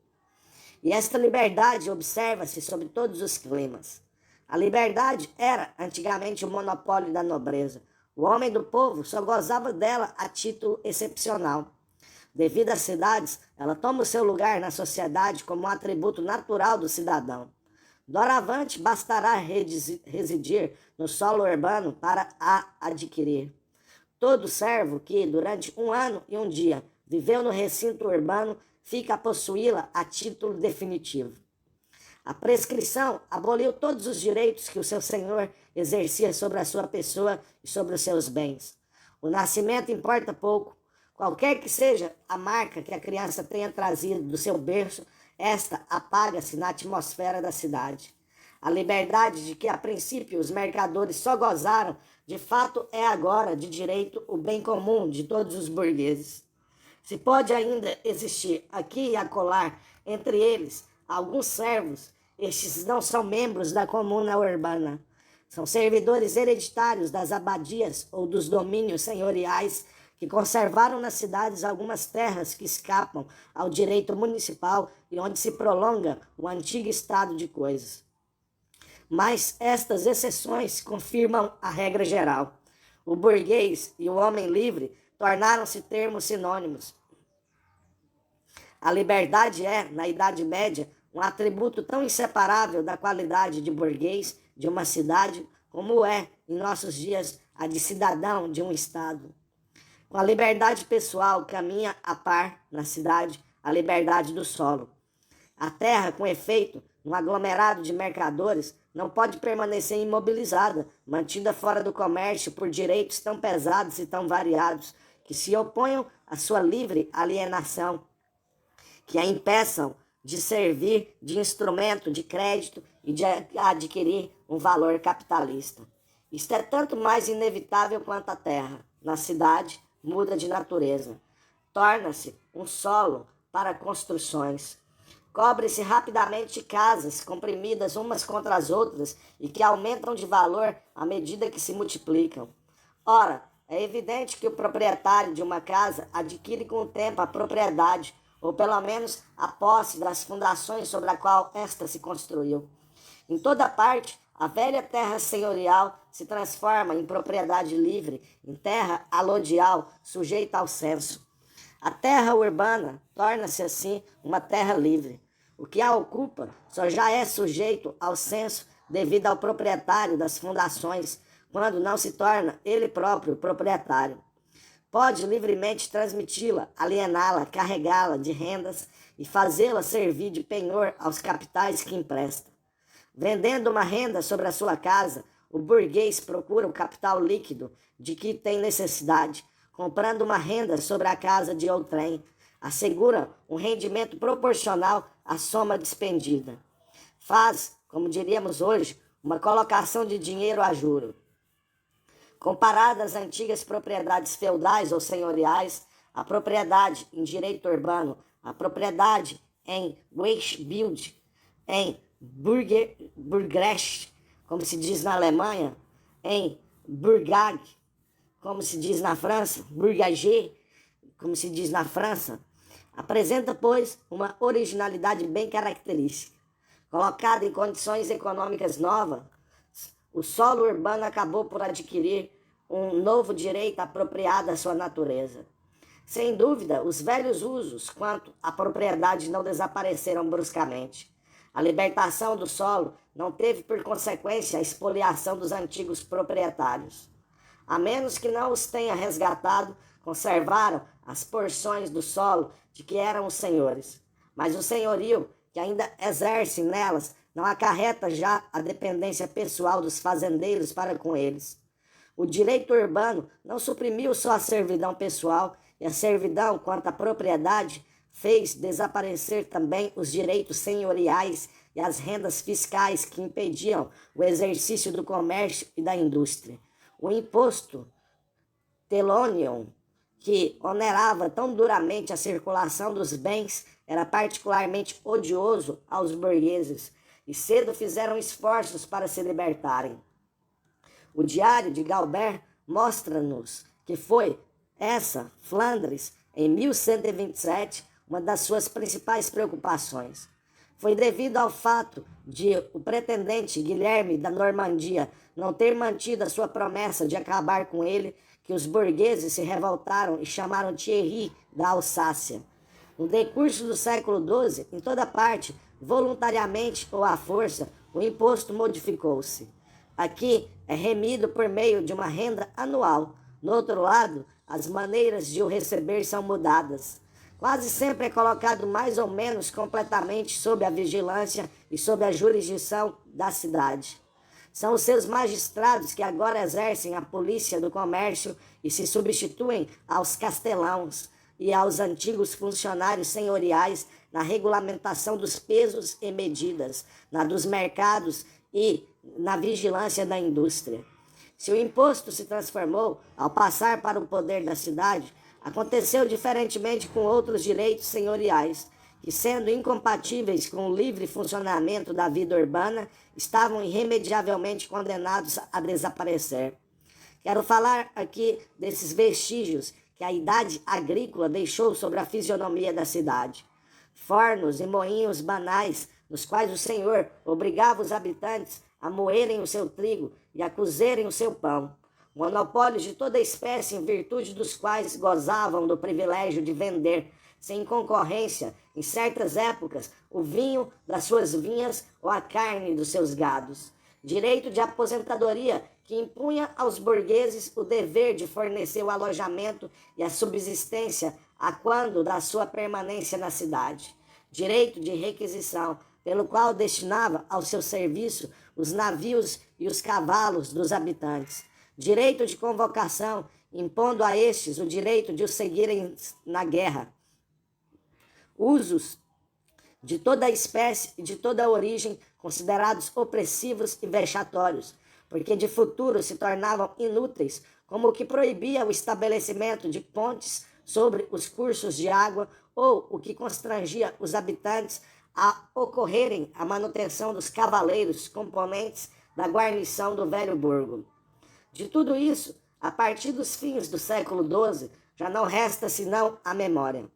E esta liberdade observa-se sobre todos os climas. A liberdade era antigamente o monopólio da nobreza. O homem do povo só gozava dela a título excepcional. Devido às cidades, ela toma o seu lugar na sociedade como um atributo natural do cidadão. Doravante, bastará residir no solo urbano para a adquirir. Todo servo que, durante 1 ano e 1 dia, viveu no recinto urbano, fica a possuí-la a título definitivo. A prescrição aboliu todos os direitos que o seu senhor exercia sobre a sua pessoa e sobre os seus bens. O nascimento importa pouco. Qualquer que seja a marca que a criança tenha trazido do seu berço, esta apaga-se na atmosfera da cidade. A liberdade de que a princípio os mercadores só gozaram, de fato é agora de direito o bem comum de todos os burgueses. Se pode ainda existir aqui e acolá entre eles alguns servos, estes não são membros da comuna urbana. São servidores hereditários das abadias ou dos domínios senhoriais que conservaram nas cidades algumas terras que escapam ao direito municipal e onde se prolonga o antigo estado de coisas. Mas estas exceções confirmam a regra geral. O burguês e o homem livre tornaram-se termos sinônimos. A liberdade é, na Idade Média, um atributo tão inseparável da qualidade de burguês de uma cidade como é, em nossos dias, a de cidadão de um estado. Com a liberdade pessoal caminha a par, na cidade, a liberdade do solo. A terra, com efeito, num aglomerado de mercadores, não pode permanecer imobilizada, mantida fora do comércio por direitos tão pesados e tão variados, que se oponham à sua livre alienação, que a impeçam de servir de instrumento de crédito e de adquirir um valor capitalista. Isto é tanto mais inevitável quanto a terra, na cidade, muda de natureza. Torna-se um solo para construções. Cobre-se rapidamente de casas comprimidas umas contra as outras e que aumentam de valor à medida que se multiplicam. Ora, é evidente que o proprietário de uma casa adquire com o tempo a propriedade, ou pelo menos a posse das fundações sobre a qual esta se construiu. Em toda parte, a velha terra senhorial se transforma em propriedade livre, em terra alodial, sujeita ao censo. A terra urbana torna-se assim uma terra livre. O que a ocupa só já é sujeito ao censo devido ao proprietário das fundações, quando não se torna ele próprio proprietário. Pode livremente transmiti-la, aliená-la, carregá-la de rendas e fazê-la servir de penhor aos capitais que empresta. Vendendo uma renda sobre a sua casa, o burguês procura o capital líquido de que tem necessidade, comprando uma renda sobre a casa de outrem. assegura um rendimento proporcional à soma despendida. Faz, como diríamos hoje, uma colocação de dinheiro a juro. Comparada às antigas propriedades feudais ou senhoriais, a propriedade em direito urbano, a propriedade em Weichbild, em Burgrecht, como se diz na Alemanha, em Burgag, como se diz na França, Burgager, como se diz na França, apresenta, pois, uma originalidade bem característica. Colocado em condições econômicas novas, o solo urbano acabou por adquirir um novo direito apropriado à sua natureza. Sem dúvida, os velhos usos quanto à propriedade não desapareceram bruscamente. A libertação do solo não teve por consequência a expoliação dos antigos proprietários. A menos que não os tenha resgatado, conservaram as porções do solo de que eram os senhores. Mas o senhorio que ainda exercem nelas não acarreta já a dependência pessoal dos fazendeiros para com eles. O direito urbano não suprimiu só a servidão pessoal, e a servidão quanto à propriedade fez desaparecer também os direitos senhoriais e as rendas fiscais que impediam o exercício do comércio e da indústria. O imposto telonium, que onerava tão duramente a circulação dos bens, era particularmente odioso aos burgueses, e cedo fizeram esforços para se libertarem. O Diário de Galbert mostra-nos que foi essa, Flandres, em 1127, uma das suas principais preocupações. Foi devido ao fato de o pretendente Guilherme da Normandia não ter mantido a sua promessa de acabar com ele, que os burgueses se revoltaram e chamaram Thierry da Alsácia. No decurso do século XII, em toda parte, voluntariamente ou à força, o imposto modificou-se. Aqui é remido por meio de uma renda anual. No outro lado, as maneiras de o receber são mudadas. Quase sempre é colocado mais ou menos completamente sob a vigilância e sob a jurisdição da cidade. São os seus magistrados que agora exercem a polícia do comércio e se substituem aos castelãos e aos antigos funcionários senhoriais na regulamentação dos pesos e medidas, na dos mercados e na vigilância da indústria. Se o imposto se transformou ao passar para o poder da cidade, aconteceu diferentemente com outros direitos senhoriais, que, sendo incompatíveis com o livre funcionamento da vida urbana, estavam irremediavelmente condenados a desaparecer. Quero falar aqui desses vestígios que a idade agrícola deixou sobre a fisionomia da cidade. Fornos e moinhos banais, nos quais o Senhor obrigava os habitantes a moerem o seu trigo e a cozerem o seu pão. Monopólios de toda espécie em virtude dos quais gozavam do privilégio de vender, sem concorrência, em certas épocas, o vinho das suas vinhas ou a carne dos seus gados. Direito de aposentadoria que impunha aos burgueses o dever de fornecer o alojamento e a subsistência a quando da sua permanência na cidade. Direito de requisição, pelo qual destinava ao seu serviço os navios e os cavalos dos habitantes. Direito de convocação, impondo a estes o direito de os seguirem na guerra. Usos de toda espécie e de toda origem considerados opressivos e vexatórios, porque de futuro se tornavam inúteis, como o que proibia o estabelecimento de pontes sobre os cursos de água ou o que constrangia os habitantes a ocorrerem a manutenção dos cavaleiros componentes da guarnição do velho burgo. De tudo isso, a partir dos fins do século XII, já não resta senão a memória.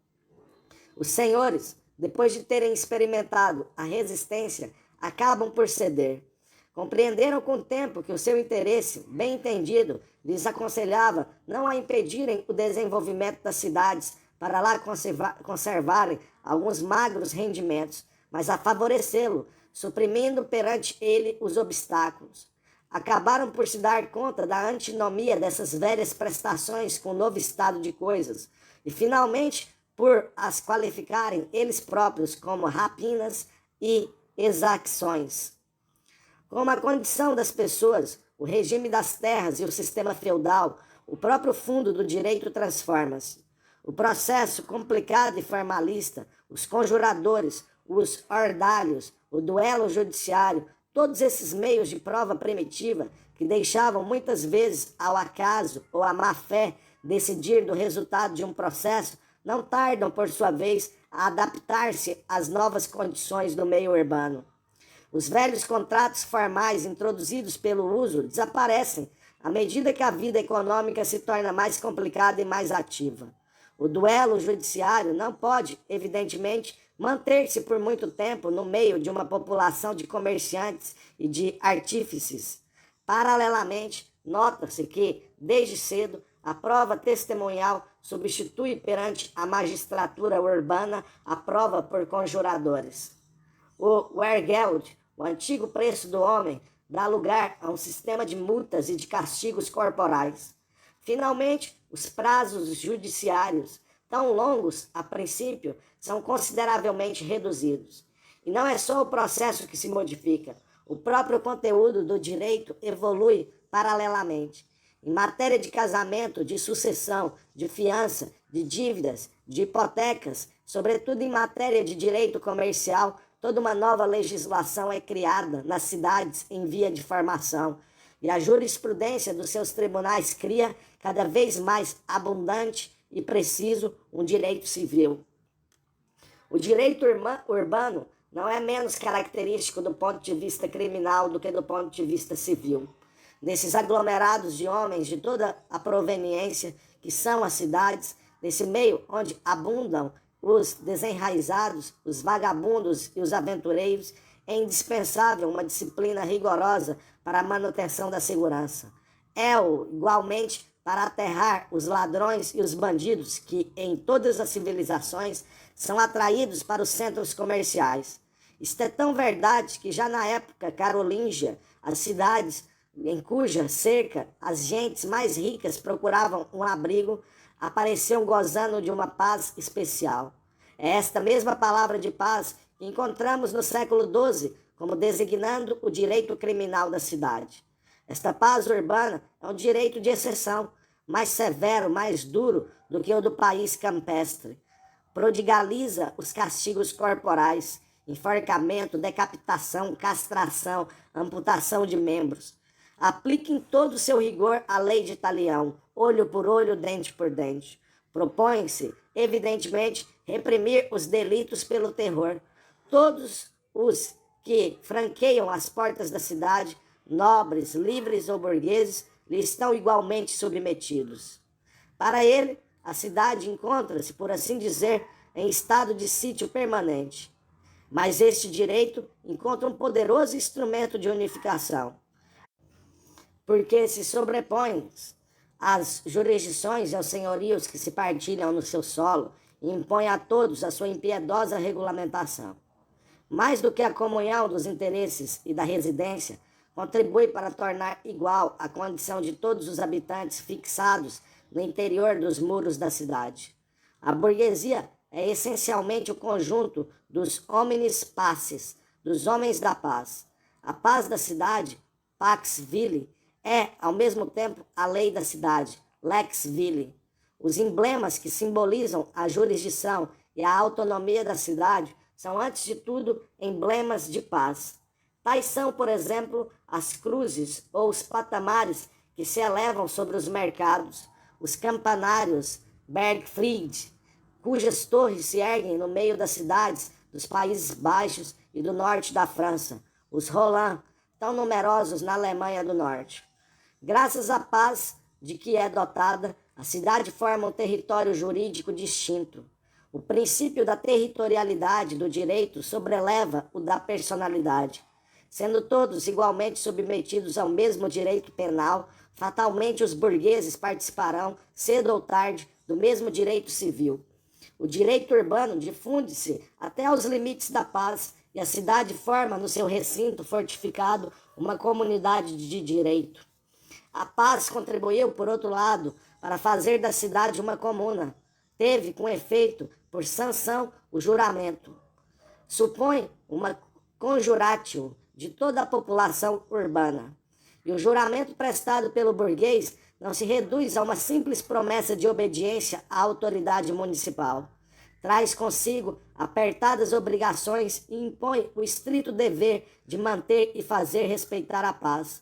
Os senhores, depois de terem experimentado a resistência, acabam por ceder. Compreenderam com o tempo que o seu interesse, bem entendido, lhes aconselhava não a impedirem o desenvolvimento das cidades para lá conservarem alguns magros rendimentos, mas a favorecê-lo, suprimindo perante ele os obstáculos. Acabaram por se dar conta da antinomia dessas velhas prestações com o novo estado de coisas e, finalmente, por as qualificarem eles próprios como rapinas e exacções. Como a condição das pessoas, o regime das terras e o sistema feudal, o próprio fundo do direito transforma-se. O processo complicado e formalista, os conjuradores, os ordalhos, o duelo judiciário, todos esses meios de prova primitiva que deixavam muitas vezes ao acaso ou à má-fé decidir do resultado de um processo, não tardam, por sua vez, a adaptar-se às novas condições do meio urbano. Os velhos contratos formais introduzidos pelo uso desaparecem à medida que a vida econômica se torna mais complicada e mais ativa. O duelo judiciário não pode, evidentemente, manter-se por muito tempo no meio de uma população de comerciantes e de artífices. Paralelamente, nota-se que, desde cedo, a prova testemunhal substitui perante a magistratura urbana a prova por conjuradores. O Wergeld, o antigo preço do homem, dá lugar a um sistema de multas e de castigos corporais. Finalmente, os prazos judiciários, tão longos a princípio, são consideravelmente reduzidos. E não é só o processo que se modifica, o próprio conteúdo do direito evolui paralelamente. Em matéria de casamento, de sucessão, de fiança, de dívidas, de hipotecas, sobretudo em matéria de direito comercial, toda uma nova legislação é criada nas cidades em via de formação, e a jurisprudência dos seus tribunais cria, cada vez mais abundante e preciso, um direito civil. O direito urbano não é menos característico do ponto de vista criminal do que do ponto de vista civil. Nesses aglomerados de homens de toda a proveniência que são as cidades, nesse meio onde abundam os desenraizados, os vagabundos e os aventureiros, é indispensável uma disciplina rigorosa para a manutenção da segurança. Igualmente, para aterrar os ladrões e os bandidos que, em todas as civilizações, são atraídos para os centros comerciais. Isto é tão verdade que já na época carolíngia, as cidades em cuja cerca as gentes mais ricas procuravam um abrigo, apareciam gozando de uma paz especial. É esta mesma palavra de paz que encontramos no século XII como designando o direito criminal da cidade. Esta paz urbana é um direito de exceção, mais severo, mais duro do que o do país campestre. Prodigaliza os castigos corporais, enforcamento, decapitação, castração, amputação de membros. Aplica em todo o seu rigor a lei de Talião, olho por olho, dente por dente. Propõe-se, evidentemente, reprimir os delitos pelo terror. Todos os que franqueiam as portas da cidade, nobres, livres ou burgueses, lhe estão igualmente submetidos. Para ele, a cidade encontra-se, por assim dizer, em estado de sítio permanente. Mas este direito encontra um poderoso instrumento de unificação, porque se sobrepõe às jurisdições e aos senhorios que se partilham no seu solo e impõe a todos a sua impiedosa regulamentação. Mais do que a comunhão dos interesses e da residência, contribui para tornar igual a condição de todos os habitantes fixados no interior dos muros da cidade. A burguesia é essencialmente o conjunto dos homines pacis, dos homens da paz. A paz da cidade, pax villi, é, ao mesmo tempo, a lei da cidade, lex villi. Os emblemas que simbolizam a jurisdição e a autonomia da cidade são, antes de tudo, emblemas de paz. Tais são, por exemplo, as cruzes ou os patamares que se elevam sobre os mercados, os campanários Bergfried, cujas torres se erguem no meio das cidades dos Países Baixos e do norte da França, os Roland, tão numerosos na Alemanha do Norte. Graças à paz de que é dotada, a cidade forma um território jurídico distinto. O princípio da territorialidade do direito sobreleva o da personalidade. Sendo todos igualmente submetidos ao mesmo direito penal, fatalmente os burgueses participarão, cedo ou tarde, do mesmo direito civil. O direito urbano difunde-se até aos limites da paz e a cidade forma no seu recinto fortificado uma comunidade de direito. A paz contribuiu, por outro lado, para fazer da cidade uma comuna. Teve, com efeito, por sanção, o juramento. Supõe uma conjuratio de toda a população urbana. E o juramento prestado pelo burguês não se reduz a uma simples promessa de obediência à autoridade municipal. Traz consigo apertadas obrigações e impõe o estrito dever de manter e fazer respeitar a paz.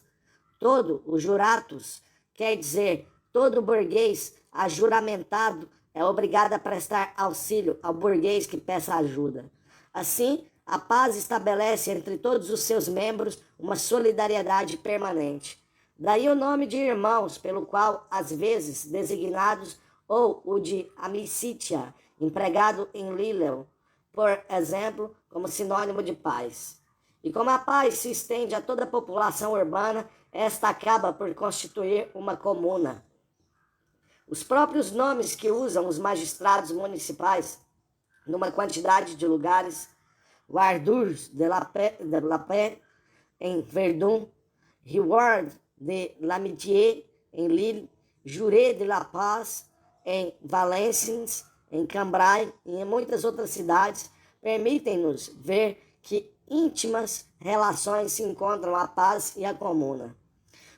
Todo o juratus, quer dizer, todo burguês ajuramentado, é obrigado a prestar auxílio ao burguês que peça ajuda. Assim, a paz estabelece entre todos os seus membros uma solidariedade permanente. Daí o nome de irmãos, pelo qual, às vezes, designados, ou o de amicitia, empregado em Lileo, por exemplo, como sinônimo de paz. E como a paz se estende a toda a população urbana, esta acaba por constituir uma comuna. Os próprios nomes que usam os magistrados municipais, numa quantidade de lugares, Wardurs de la Paix, em Verdun, Reward de l'Amitié, em Lille, Juré de la Paz, em Valenciennes, em Cambrai e em muitas outras cidades, permitem-nos ver que íntimas relações se encontram a paz e a comuna.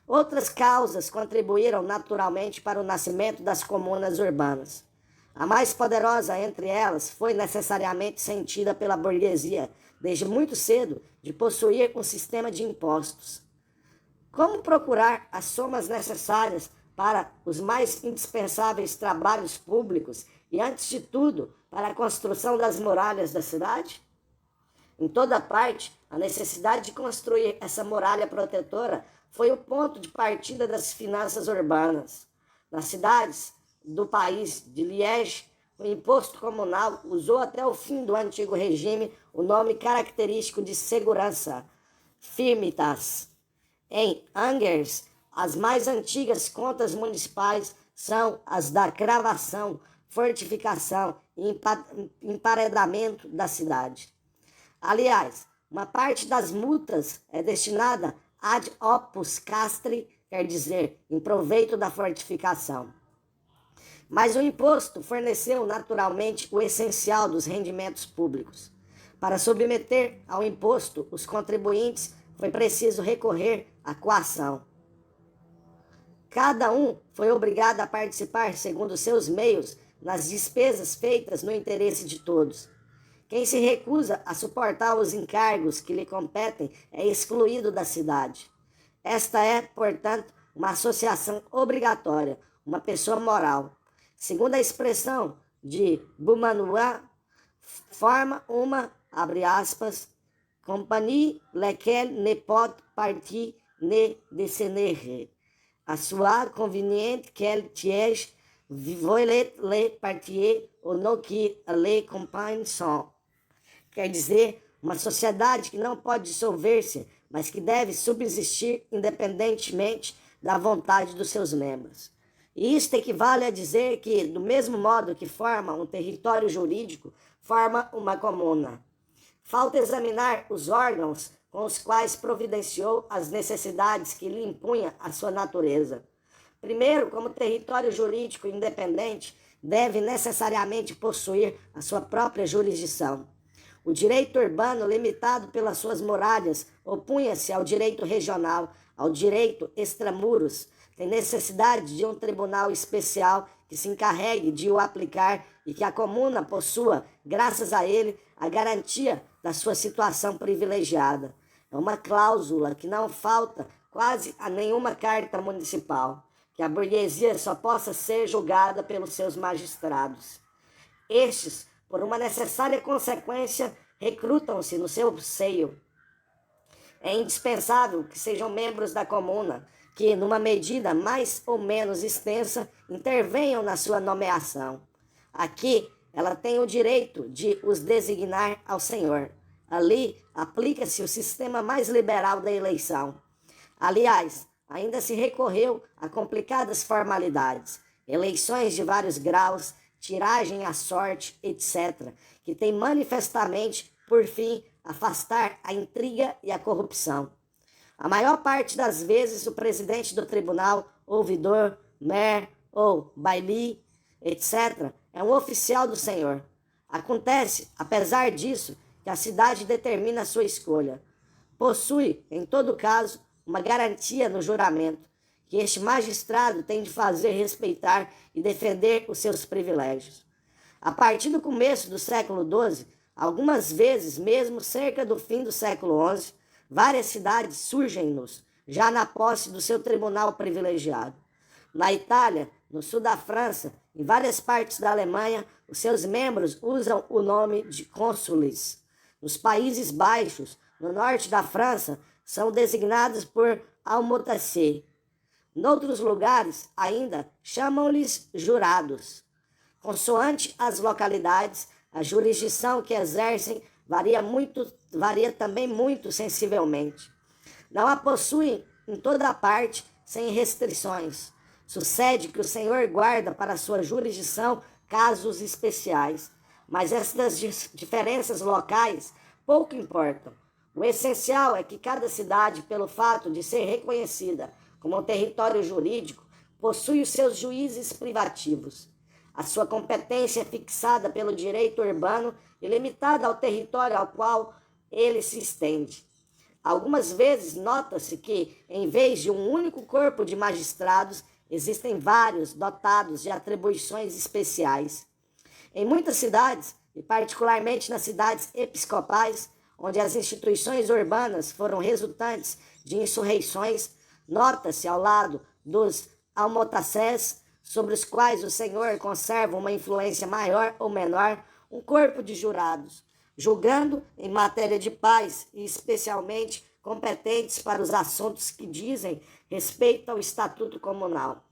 Outras causas contribuíram naturalmente para o nascimento das comunas urbanas. A mais poderosa entre elas foi necessariamente sentida pela burguesia, desde muito cedo, de possuir um sistema de impostos. Como procurar as somas necessárias para os mais indispensáveis trabalhos públicos e, antes de tudo, para a construção das muralhas da cidade? Em toda parte, a necessidade de construir essa muralha protetora foi o ponto de partida das finanças urbanas. Nas cidades do país de Liège, o imposto comunal usou até o fim do antigo regime o nome característico de segurança, firmitas. Em Angers, as mais antigas contas municipais são as da cravação, fortificação e emparedamento da cidade. Aliás, uma parte das multas é destinada ad opus castri, quer dizer, em proveito da fortificação. Mas o imposto forneceu naturalmente o essencial dos rendimentos públicos. Para submeter ao imposto os contribuintes, foi preciso recorrer à coação. Cada um foi obrigado a participar, segundo seus meios, nas despesas feitas no interesse de todos. Quem se recusa a suportar os encargos que lhe competem é excluído da cidade. Esta é, portanto, uma associação obrigatória, uma pessoa moral. Segundo a expressão de Beaumanoir, forma uma, abre aspas, compagnie laquelle ne peut partir ne descendre. À soit conveniente qu'elle tiège, volet les parties ou non qui les compagne sont. Quer dizer, uma sociedade que não pode dissolver-se, mas que deve subsistir independentemente da vontade dos seus membros. E isto equivale a dizer que, do mesmo modo que forma um território jurídico, forma uma comuna. Falta examinar os órgãos com os quais providenciou as necessidades que lhe impunha a sua natureza. Primeiro, como território jurídico independente, deve necessariamente possuir a sua própria jurisdição. O direito urbano, limitado pelas suas muralhas, opunha-se ao direito regional, ao direito extramuros. Tem necessidade de um tribunal especial que se encarregue de o aplicar e que a comuna possua, graças a ele, a garantia da sua situação privilegiada. É uma cláusula que não falta quase a nenhuma carta municipal, que a burguesia só possa ser julgada pelos seus magistrados. Estes, por uma necessária consequência, recrutam-se no seu seio. É indispensável que sejam membros da comuna, que, numa medida mais ou menos extensa, intervenham na sua nomeação. Aqui, ela tem o direito de os designar ao senhor. Ali, aplica-se o sistema mais liberal da eleição. Aliás, ainda se recorreu a complicadas formalidades, eleições de vários graus, tiragem à sorte, etc., que tem manifestamente, por fim, afastar a intriga e a corrupção. A maior parte das vezes, o presidente do tribunal, ouvidor, maire ou bailli, etc., é um oficial do senhor. Acontece, apesar disso, que a cidade determina a sua escolha. Possui, em todo caso, uma garantia no juramento, que este magistrado tem de fazer respeitar e defender os seus privilégios. A partir do começo do século XII, algumas vezes, mesmo cerca do fim do século XI, várias cidades surgem-nos, já na posse do seu tribunal privilegiado. Na Itália, no sul da França, em várias partes da Alemanha, os seus membros usam o nome de cônsules. Nos Países Baixos, no norte da França, são designados por almotacier. Noutros lugares, ainda, chamam-lhes jurados. Consoante as localidades, a jurisdição que exercem varia também muito sensivelmente. Não a possuem em toda parte, sem restrições. Sucede que o Senhor guarda para sua jurisdição casos especiais, mas estas diferenças locais pouco importam. O essencial é que cada cidade, pelo fato de ser reconhecida como um território jurídico, possui os seus juízes privativos. A sua competência é fixada pelo direito urbano e limitada ao território ao qual ele se estende. Algumas vezes nota-se que, em vez de um único corpo de magistrados, existem vários dotados de atribuições especiais. Em muitas cidades, e particularmente nas cidades episcopais, onde as instituições urbanas foram resultantes de insurreições, nota-se ao lado dos almotacés, sobre os quais o Senhor conserva uma influência maior ou menor, um corpo de jurados, julgando em matéria de paz e especialmente competentes para os assuntos que dizem respeito ao estatuto comunal.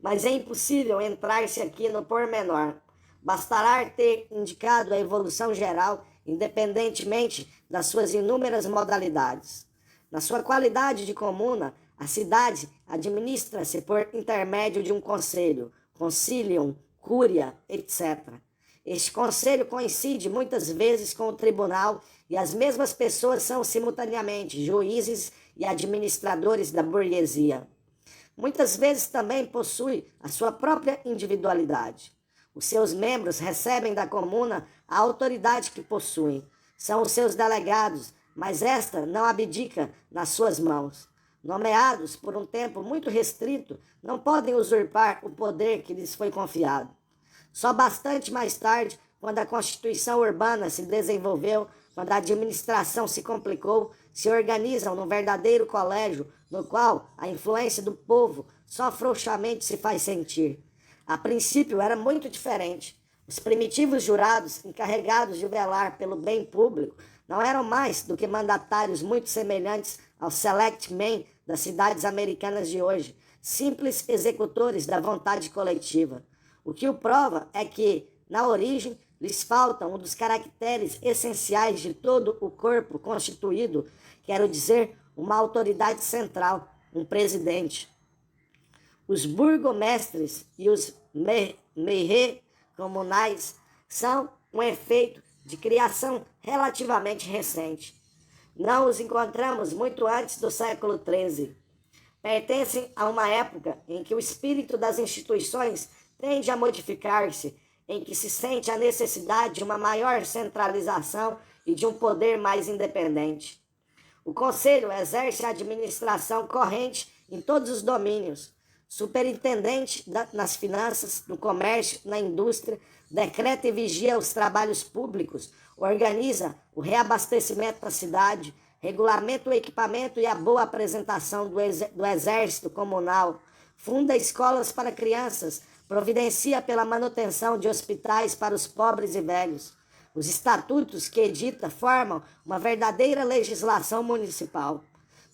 Mas é impossível entrar-se aqui no pormenor. Bastará ter indicado a evolução geral, independentemente das suas inúmeras modalidades. Na sua qualidade de comuna, a cidade administra-se por intermédio de um conselho, concilium, cúria, etc. Este conselho coincide muitas vezes com o tribunal e as mesmas pessoas são simultaneamente juízes e administradores da burguesia. Muitas vezes também possui a sua própria individualidade. Os seus membros recebem da comuna a autoridade que possuem. São os seus delegados, mas esta não abdica nas suas mãos. Nomeados por um tempo muito restrito, não podem usurpar o poder que lhes foi confiado. Só bastante mais tarde, quando a Constituição Urbana se desenvolveu, quando a administração se complicou, se organizam num verdadeiro colégio, no qual a influência do povo só frouxamente se faz sentir. A princípio era muito diferente. Os primitivos jurados, encarregados de velar pelo bem público, não eram mais do que mandatários muito semelhantes aos select men das cidades americanas de hoje, simples executores da vontade coletiva. O que o prova é que, na origem, lhes falta um dos caracteres essenciais de todo o corpo constituído, quero dizer, uma autoridade central, um presidente. Os burgomestres e os maires comunais são um efeito de criação relativamente recente. Não os encontramos muito antes do século XIII. Pertencem a uma época em que o espírito das instituições tende a modificar-se, em que se sente a necessidade de uma maior centralização e de um poder mais independente. O Conselho exerce a administração corrente em todos os domínios, superintendente nas finanças, no comércio, na indústria, decreta e vigia os trabalhos públicos, organiza o reabastecimento da cidade, regulamenta o equipamento e a boa apresentação do exército comunal, funda escolas para crianças, providencia pela manutenção de hospitais para os pobres e velhos. Os estatutos que edita formam uma verdadeira legislação municipal.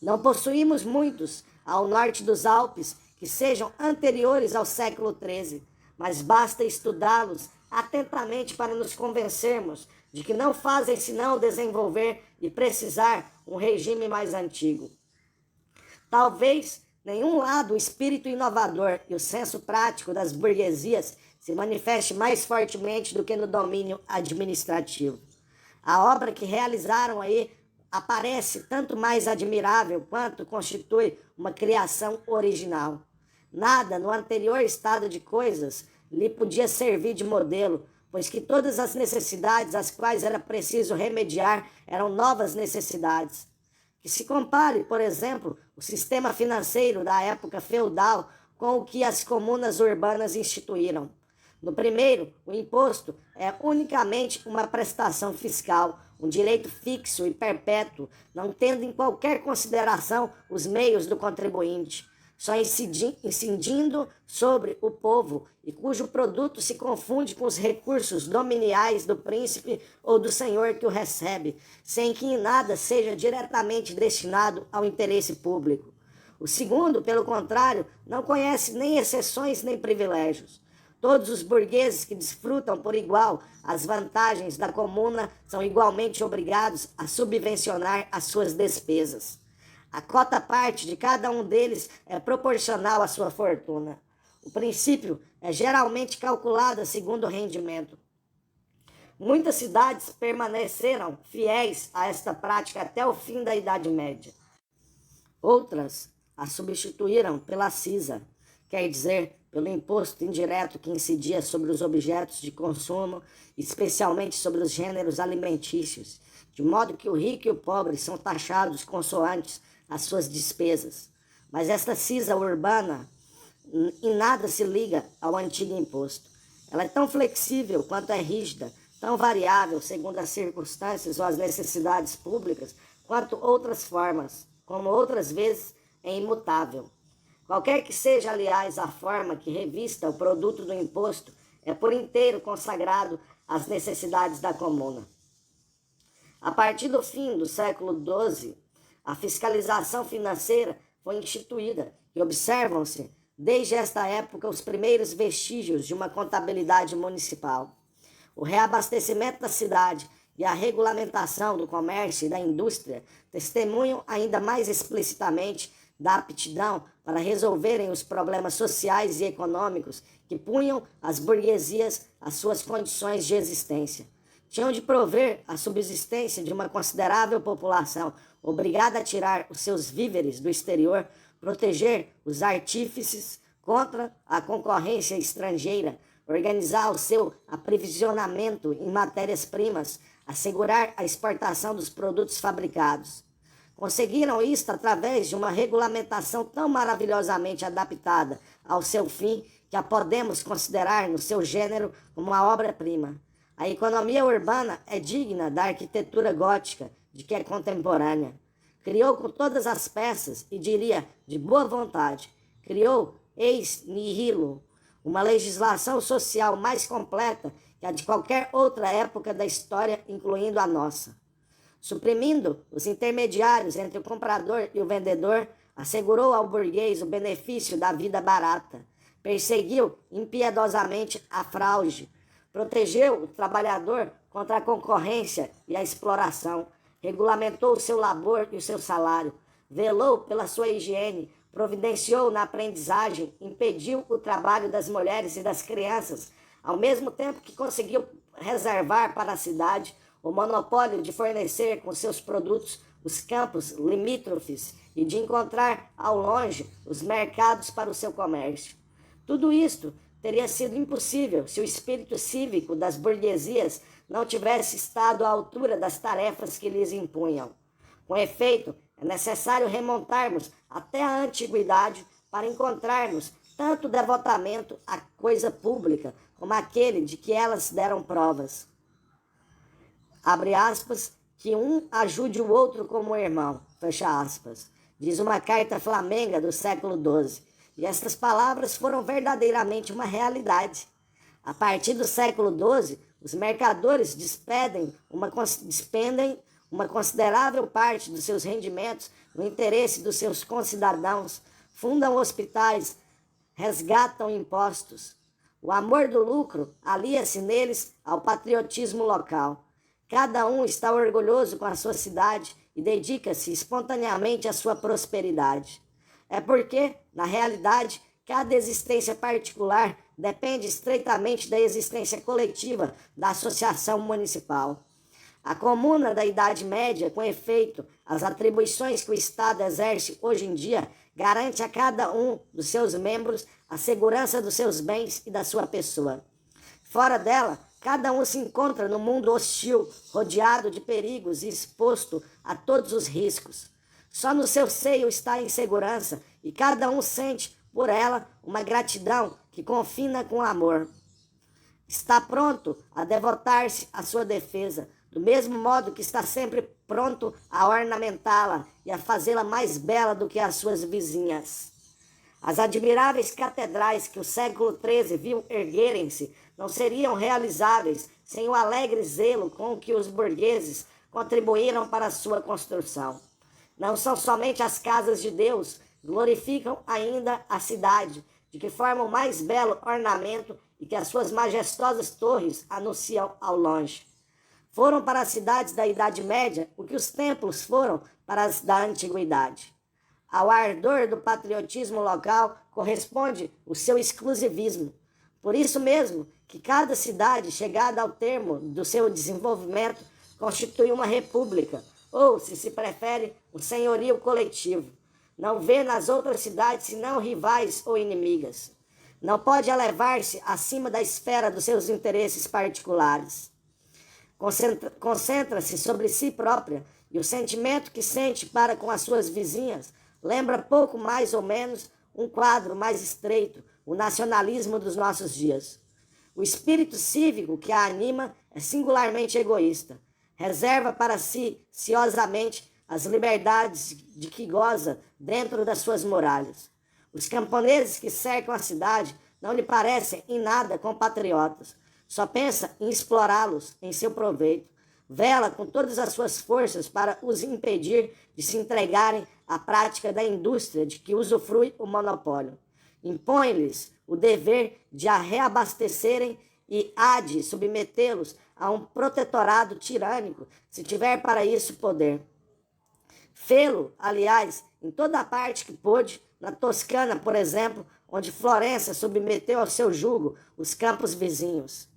Não possuímos muitos, ao norte dos Alpes, que sejam anteriores ao século XIII, mas basta estudá-los atentamente para nos convencermos de que não fazem senão desenvolver e precisar um regime mais antigo. Talvez nenhum lado o espírito inovador e o senso prático das burguesias se manifeste mais fortemente do que no domínio administrativo. A obra que realizaram aí aparece tanto mais admirável quanto constitui uma criação original. Nada no anterior estado de coisas lhe podia servir de modelo, pois que todas as necessidades às quais era preciso remediar eram novas necessidades. que se compare, por exemplo, o sistema financeiro da época feudal com o que as comunas urbanas instituíram. No primeiro, o imposto é unicamente uma prestação fiscal, um direito fixo e perpétuo, não tendo em qualquer consideração os meios do contribuinte, só incidindo sobre o povo e cujo produto se confunde com os recursos dominiais do príncipe ou do senhor que o recebe, sem que em nada seja diretamente destinado ao interesse público. O segundo, pelo contrário, não conhece nem exceções nem privilégios. Todos os burgueses que desfrutam por igual as vantagens da comuna são igualmente obrigados a subvencionar as suas despesas. A cota-parte de cada um deles é proporcional à sua fortuna. O princípio é geralmente calculado segundo o rendimento. Muitas cidades permaneceram fiéis a esta prática até o fim da Idade Média. Outras a substituíram pela cisa, quer dizer, pelo imposto indireto que incidia sobre os objetos de consumo, especialmente sobre os gêneros alimentícios, de modo que o rico e o pobre são taxados consoantes às suas despesas. Mas esta cisa urbana em nada se liga ao antigo imposto. Ela é tão flexível quanto é rígida, tão variável segundo as circunstâncias ou as necessidades públicas, quanto outras formas, como outras vezes é imutável. Qualquer que seja, aliás, a forma que revista o produto do imposto, é por inteiro consagrado às necessidades da comuna. A partir do fim do século XII, a fiscalização financeira foi instituída e observam-se, desde esta época, os primeiros vestígios de uma contabilidade municipal. O reabastecimento da cidade e a regulamentação do comércio e da indústria testemunham ainda mais explicitamente da aptidão para resolverem os problemas sociais e econômicos que punham as burguesias às suas condições de existência. Tinham de prover a subsistência de uma considerável população obrigada a tirar os seus víveres do exterior, proteger os artífices contra a concorrência estrangeira, organizar o seu aprovisionamento em matérias-primas, assegurar a exportação dos produtos fabricados. Conseguiram isto através de uma regulamentação tão maravilhosamente adaptada ao seu fim que a podemos considerar no seu gênero como uma obra-prima. A economia urbana é digna da arquitetura gótica, de que é contemporânea. Criou com todas as peças, e diria de boa vontade, criou ex nihilo, uma legislação social mais completa que a de qualquer outra época da história, incluindo a nossa. Suprimindo os intermediários entre o comprador e o vendedor, assegurou ao burguês o benefício da vida barata, perseguiu impiedosamente a fraude, protegeu o trabalhador contra a concorrência e a exploração, regulamentou o seu labor e o seu salário, velou pela sua higiene, providenciou na aprendizagem, impediu o trabalho das mulheres e das crianças, ao mesmo tempo que conseguiu reservar para a cidade o monopólio de fornecer com seus produtos os campos limítrofes e de encontrar ao longe os mercados para o seu comércio. Tudo isto teria sido impossível se o espírito cívico das burguesias não tivesse estado à altura das tarefas que lhes impunham. Com efeito, é necessário remontarmos até a antiguidade para encontrarmos tanto devotamento à coisa pública como aquele de que elas deram provas. Abre aspas, que um ajude o outro como irmão, fecha aspas, diz uma carta flamenga do século XII. E estas palavras foram verdadeiramente uma realidade. A partir do século XII, os mercadores despendem uma considerável parte dos seus rendimentos no interesse dos seus concidadãos, fundam hospitais, resgatam impostos. O amor do lucro alia-se neles ao patriotismo local. Cada um está orgulhoso com a sua cidade e dedica-se espontaneamente à sua prosperidade. É porque, na realidade, cada existência particular depende estreitamente da existência coletiva da associação municipal. A comuna da Idade Média, com efeito, as atribuições que o Estado exerce hoje em dia, garante a cada um dos seus membros a segurança dos seus bens e da sua pessoa. Fora dela, cada um se encontra no mundo hostil, rodeado de perigos e exposto a todos os riscos. Só no seu seio está em segurança e cada um sente por ela uma gratidão que confina com amor. Está pronto a devotar-se à sua defesa, do mesmo modo que está sempre pronto a ornamentá-la e a fazê-la mais bela do que as suas vizinhas. As admiráveis catedrais que o século XIII viu erguerem-se não seriam realizáveis sem o alegre zelo com que os burgueses contribuíram para a sua construção. Não são somente as casas de Deus, glorificam ainda a cidade, de que forma o mais belo ornamento e que as suas majestosas torres anunciam ao longe. Foram para as cidades da Idade Média o que os templos foram para as da Antiguidade. Ao ardor do patriotismo local corresponde o seu exclusivismo. Por isso mesmo que cada cidade, chegada ao termo do seu desenvolvimento, constitui uma república, ou, se prefere, um senhorio coletivo. Não vê nas outras cidades senão rivais ou inimigas. Não pode elevar-se acima da esfera dos seus interesses particulares. Concentra-se sobre si própria e o sentimento que sente para com as suas vizinhas lembra pouco mais ou menos um quadro mais estreito, o nacionalismo dos nossos dias. O espírito cívico que a anima é singularmente egoísta. Reserva para si, ciosamente, as liberdades de que goza dentro das suas muralhas. Os camponeses que cercam a cidade não lhe parecem em nada compatriotas. Só pensa em explorá-los em seu proveito. Vela com todas as suas forças para os impedir de se entregarem à prática da indústria de que usufrui o monopólio. Impõe-lhes o dever de a reabastecerem e há de submetê-los a um protetorado tirânico, se tiver para isso poder. Fê-lo, aliás, em toda a parte que pôde, na Toscana, por exemplo, onde Florença submeteu ao seu jugo os campos vizinhos.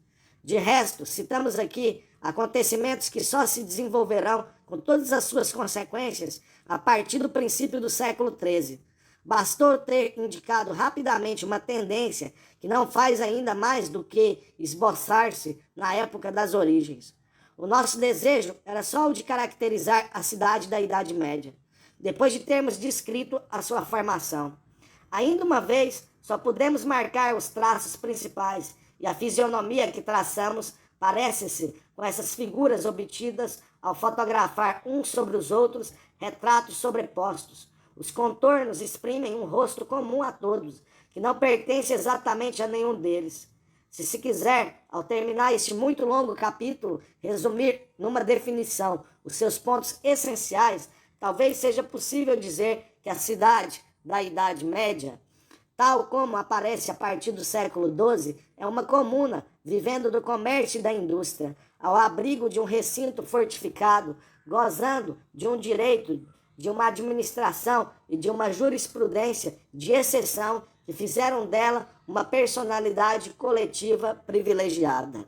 De resto, citamos aqui acontecimentos que só se desenvolverão com todas as suas consequências a partir do princípio do século XIII. Bastou ter indicado rapidamente uma tendência que não faz ainda mais do que esboçar-se na época das origens. O nosso desejo era só o de caracterizar a cidade da Idade Média, depois de termos descrito a sua formação. Ainda uma vez, só podemos marcar os traços principais, e a fisionomia que traçamos parece-se com essas figuras obtidas ao fotografar uns sobre os outros retratos sobrepostos. Os contornos exprimem um rosto comum a todos, que não pertence exatamente a nenhum deles. Se quiser, ao terminar este muito longo capítulo, resumir numa definição os seus pontos essenciais, talvez seja possível dizer que a cidade da Idade Média, tal como aparece a partir do século XII, é uma comuna vivendo do comércio e da indústria, ao abrigo de um recinto fortificado, gozando de um direito, de uma administração e de uma jurisprudência de exceção que fizeram dela uma personalidade coletiva privilegiada.